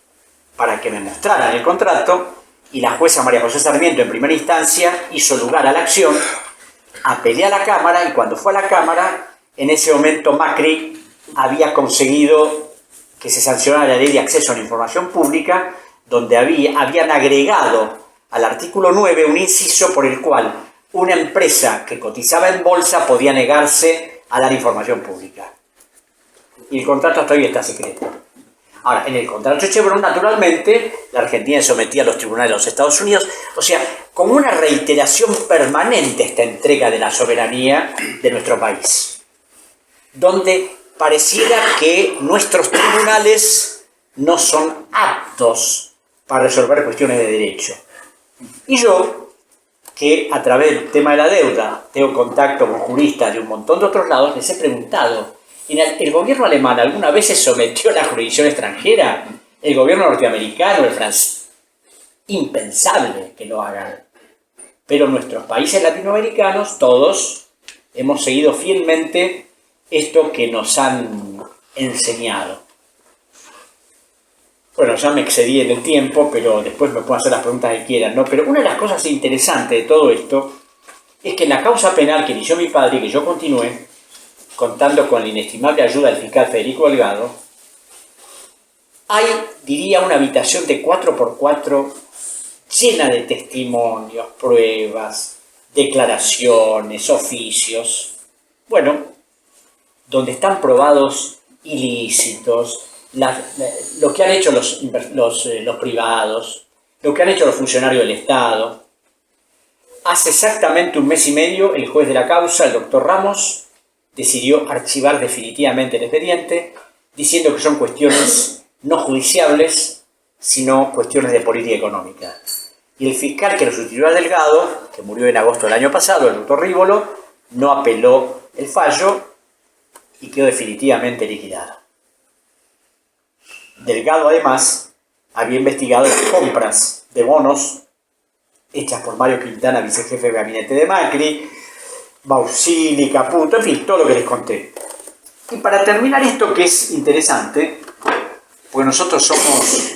para que me mostraran el contrato y la jueza María José Sarmiento en primera instancia hizo lugar a la acción, apelé a la Cámara y cuando fue a la Cámara, en ese momento Macri había conseguido que se sancionara la ley de acceso a la información pública, donde habían agregado al artículo 9 un inciso por el cual una empresa que cotizaba en bolsa podía negarse a dar información pública. Y el contrato todavía está secreto. Ahora, en el contrato Chevron, naturalmente, la Argentina se sometía a los tribunales de los Estados Unidos, o sea, como una reiteración permanente esta entrega de la soberanía de nuestro país, donde pareciera que nuestros tribunales no son aptos para resolver cuestiones de derecho. Y yo, que a través del tema de la deuda tengo contacto con juristas de un montón de otros lados, les he preguntado, ¿el gobierno alemán alguna vez se sometió a la jurisdicción extranjera? ¿El gobierno norteamericano, el francés? Impensable que lo hagan. Pero nuestros países latinoamericanos, todos, hemos seguido fielmente esto que nos han enseñado. Bueno, ya me excedí en el tiempo, pero después me puedo hacer las preguntas que quieran, ¿no? Pero una de las cosas interesantes de todo esto es que en la causa penal que inició mi padre y que yo continué, contando con la inestimable ayuda del fiscal Federico Delgado, hay, diría, una habitación de 4x4 llena de testimonios, pruebas, declaraciones, oficios, bueno, donde están probados ilícitos, lo que han hecho los privados, lo que han hecho los funcionarios del Estado. Hace exactamente un mes y medio, el juez de la causa, el doctor Ramos, decidió archivar definitivamente el expediente, diciendo que son cuestiones no judiciables, sino cuestiones de política económica. Y el fiscal que lo sustituyó a Delgado, que murió en agosto del año pasado, el doctor Rívolo, no apeló el fallo y quedó definitivamente liquidado. Delgado, además, había investigado las compras de bonos hechas por Mario Quintana, vicejefe de gabinete de Macri, Bausili, Caputo, en fin, todo lo que les conté. Y para terminar esto, que es interesante, pues nosotros somos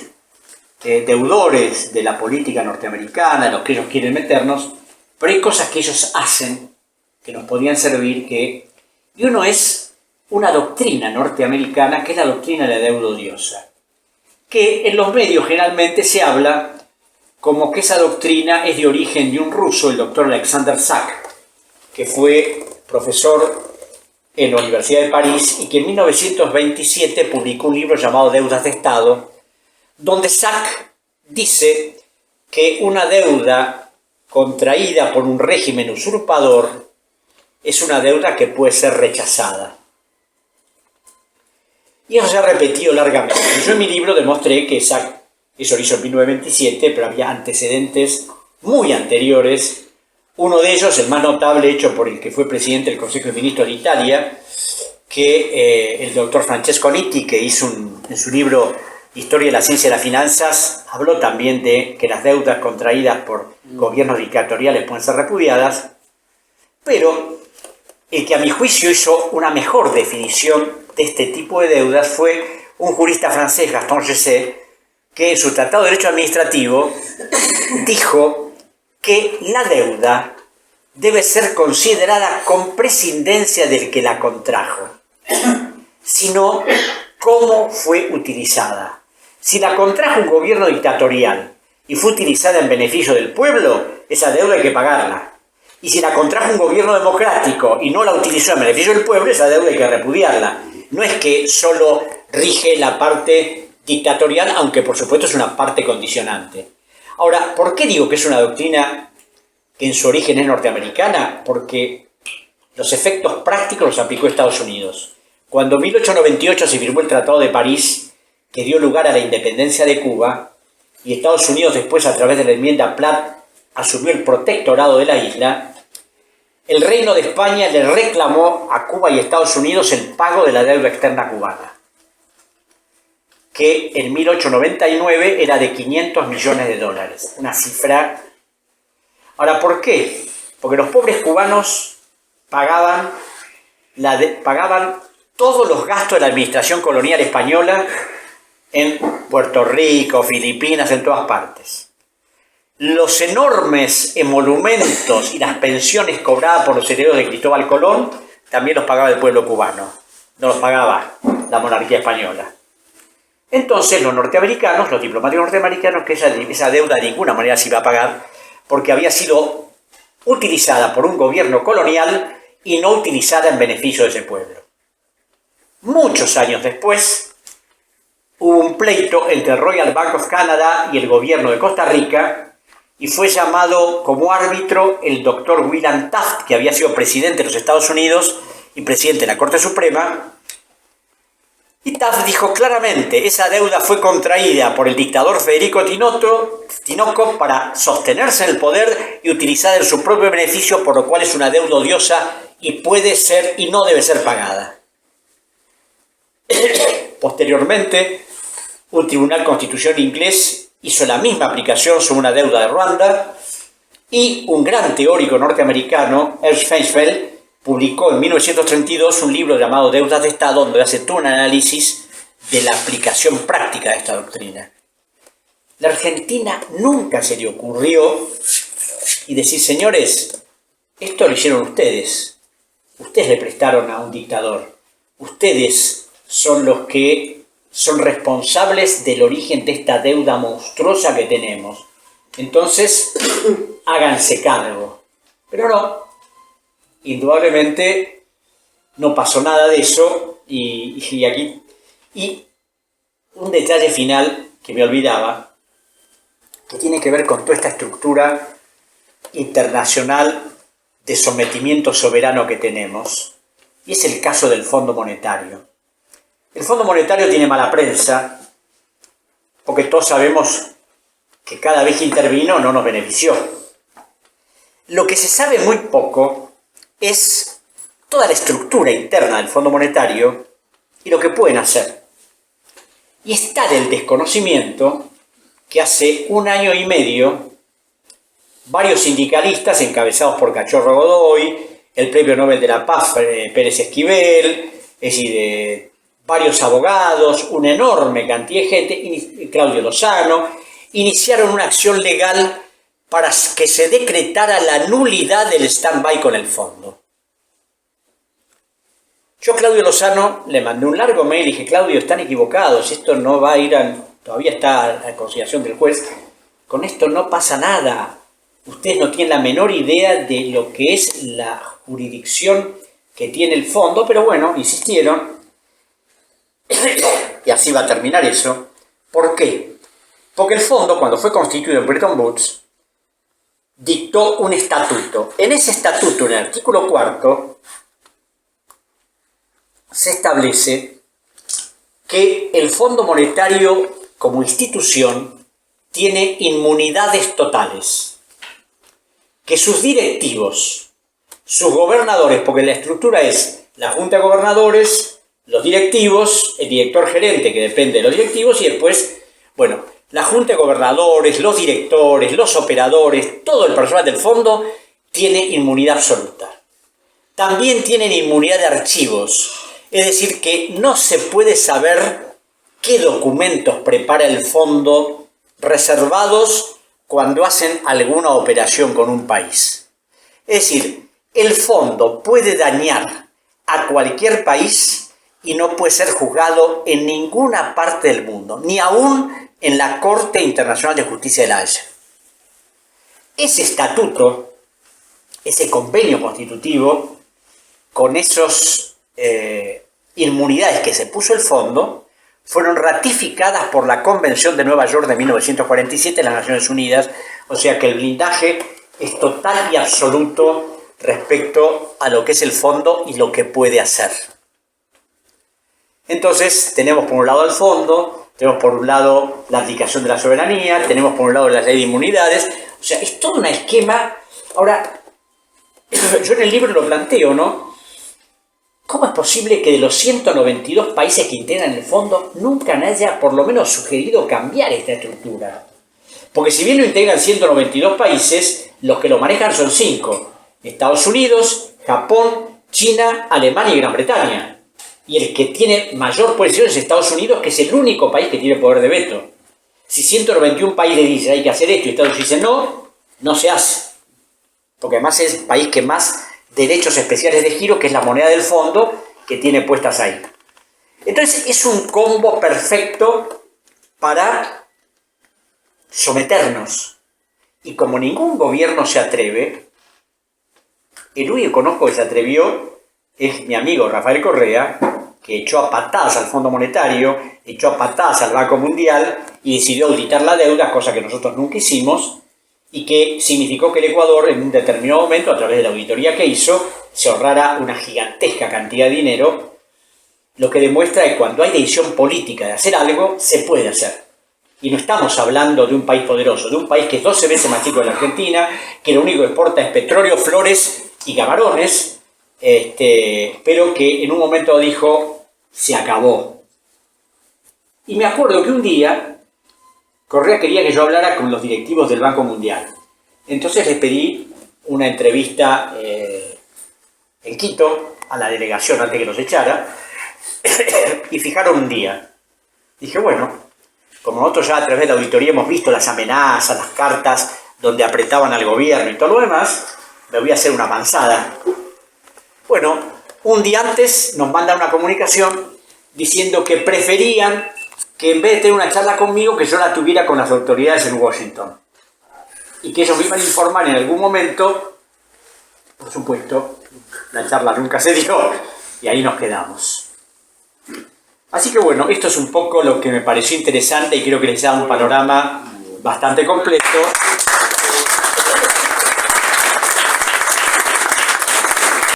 deudores de la política norteamericana, de los que ellos quieren meternos, pero hay cosas que ellos hacen que nos podrían servir, y uno es una doctrina norteamericana, que es la doctrina de la deuda odiosa, que en los medios generalmente se habla como que esa doctrina es de origen de un ruso, el doctor Alexander Sack, que fue profesor en la Universidad de París y que en 1927 publicó un libro llamado Deudas de Estado, donde Sack dice que una deuda contraída por un régimen usurpador es una deuda que puede ser rechazada. Y eso se ha repetido largamente. Yo en mi libro demostré que Sack, eso lo hizo en 1927, pero había antecedentes muy anteriores. Uno de ellos, el más notable, hecho por el que fue presidente del Consejo de Ministros de Italia, que el doctor Francesco Nitti, que hizo en su libro Historia de la Ciencia y las Finanzas, habló también de que las deudas contraídas por gobiernos dictatoriales pueden ser repudiadas, pero el que a mi juicio hizo una mejor definición de este tipo de deudas fue un jurista francés, Gaston Gesset, que en su Tratado de Derecho Administrativo dijo que la deuda debe ser considerada con prescindencia del que la contrajo, sino cómo fue utilizada. Si la contrajo un gobierno dictatorial y fue utilizada en beneficio del pueblo, esa deuda hay que pagarla. Y si la contrajo un gobierno democrático y no la utilizó en beneficio del pueblo, esa deuda hay que repudiarla. No es que solo rige la parte dictatorial, aunque por supuesto es una parte condicionante. Ahora, ¿por qué digo que es una doctrina que en su origen es norteamericana? Porque los efectos prácticos los aplicó Estados Unidos. Cuando en 1898 se firmó el Tratado de París, que dio lugar a la independencia de Cuba, y Estados Unidos después, a través de la enmienda Platt, asumió el protectorado de la isla, el Reino de España le reclamó a Cuba y Estados Unidos el pago de la deuda externa cubana, que en 1899 era de $500 millones, una cifra. Ahora, ¿por qué? Porque los pobres cubanos pagaban todos los gastos de la administración colonial española en Puerto Rico, Filipinas, en todas partes. Los enormes emolumentos y las pensiones cobradas por los herederos de Cristóbal Colón también los pagaba el pueblo cubano, no los pagaba la monarquía española. Entonces los norteamericanos, los diplomáticos norteamericanos, que esa deuda de ninguna manera se iba a pagar porque había sido utilizada por un gobierno colonial y no utilizada en beneficio de ese pueblo. Muchos años después, hubo un pleito entre el Royal Bank of Canada y el gobierno de Costa Rica y fue llamado como árbitro el doctor William Taft, que había sido presidente de los Estados Unidos y presidente de la Corte Suprema. Y Taft dijo claramente, esa deuda fue contraída por el dictador Federico Tinoco para sostenerse en el poder y utilizada en su propio beneficio, por lo cual es una deuda odiosa y puede ser y no debe ser pagada. Posteriormente, un tribunal constitucional inglés hizo la misma aplicación sobre una deuda de Ruanda y un gran teórico norteamericano, Ernst Feinsfeld, publicó en 1932 un libro llamado Deudas de Estado, donde hace todo un análisis de la aplicación práctica de esta doctrina. La Argentina nunca se le ocurrió y decir, señores, esto lo hicieron ustedes. Ustedes le prestaron a un dictador. Ustedes son los que son responsables del origen de esta deuda monstruosa que tenemos. Entonces, háganse cargo. Pero no. Indudablemente no pasó nada de eso y un detalle final que me olvidaba, que tiene que ver con toda esta estructura internacional de sometimiento soberano que tenemos, y es el caso del Fondo Monetario. El Fondo Monetario tiene mala prensa porque todos sabemos que cada vez que intervino no nos benefició. Lo que se sabe muy poco es toda la estructura interna del Fondo Monetario y lo que pueden hacer. Y está del desconocimiento que hace 1 año y medio varios sindicalistas encabezados por Cachorro Godoy, el Premio Nobel de la Paz Pérez Esquivel, es decir, varios abogados, una enorme cantidad de gente, Claudio Lozano, iniciaron una acción legal para que se decretara la nulidad del stand-by con el fondo. Yo a Claudio Lozano le mandé un largo mail y dije, Claudio, están equivocados, esto no va a ir todavía está a consideración del juez, con esto no pasa nada. Ustedes no tienen la menor idea de lo que es la jurisdicción que tiene el fondo, pero bueno, insistieron, y así va a terminar eso. ¿Por qué? Porque el fondo, cuando fue constituido en Bretton Woods, dictó un estatuto. En ese estatuto, en el artículo 4, se establece que el Fondo Monetario como institución tiene inmunidades totales, que sus directivos, sus gobernadores, porque la estructura es la Junta de Gobernadores, los directivos, el director gerente que depende de los directivos y después, bueno, la Junta de Gobernadores, los directores, los operadores, todo el personal del fondo tiene inmunidad absoluta. También tienen inmunidad de archivos, es decir, que no se puede saber qué documentos prepara el fondo reservados cuando hacen alguna operación con un país. Es decir, el fondo puede dañar a cualquier país y no puede ser juzgado en ninguna parte del mundo, ni aún en la Corte Internacional de Justicia de La Haya. Ese estatuto, ese convenio constitutivo, con esas inmunidades que se puso el fondo, fueron ratificadas por la Convención de Nueva York de 1947 de las Naciones Unidas, o sea que el blindaje es total y absoluto respecto a lo que es el fondo y lo que puede hacer. Entonces tenemos por un lado el fondo, tenemos por un lado la aplicación de la soberanía, tenemos por un lado la ley de inmunidades, o sea, es todo un esquema. Ahora, yo en el libro lo planteo, ¿no? ¿Cómo es posible que de los 192 países que integran el fondo nunca nadie haya por lo menos sugerido cambiar esta estructura? Porque si bien lo integran 192 países, los que lo manejan son 5. Estados Unidos, Japón, China, Alemania y Gran Bretaña. Y el que tiene mayor posición es Estados Unidos, que es el único país que tiene poder de veto. Si 191 países dicen hay que hacer esto y Estados Unidos dice no, no se hace. Porque además es el país que más derechos especiales de giro, que es la moneda del fondo, que tiene puestas ahí. Entonces es un combo perfecto para someternos. Y como ningún gobierno se atreve, el único que conozco que se atrevió es mi amigo Rafael Correa, que echó a patadas al Fondo Monetario, echó a patadas al Banco Mundial y decidió auditar la deuda, cosa que nosotros nunca hicimos, y que significó que el Ecuador en un determinado momento, a través de la auditoría que hizo, se ahorrara una gigantesca cantidad de dinero, lo que demuestra que cuando hay decisión política de hacer algo, se puede hacer. Y no estamos hablando de un país poderoso, de un país que es 12 veces más chico que la Argentina, que lo único que exporta es petróleo, flores y camarones, pero que en un momento dijo, se acabó. Y me acuerdo que un día Correa quería que yo hablara con los directivos del Banco Mundial. Entonces les pedí una entrevista en Quito a la delegación antes que los echara y fijaron un día. Dije, bueno, como nosotros ya a través de la auditoría hemos visto las amenazas, las cartas donde apretaban al gobierno y todo lo demás, me voy a hacer una avanzada. Bueno, un día antes nos mandan una comunicación diciendo que preferían que en vez de tener una charla conmigo, que yo la tuviera con las autoridades en Washington. Y que ellos me iban a informar en algún momento. Por supuesto, la charla nunca se dio y ahí nos quedamos. Así que bueno, esto es un poco lo que me pareció interesante y creo que les da un panorama bastante completo.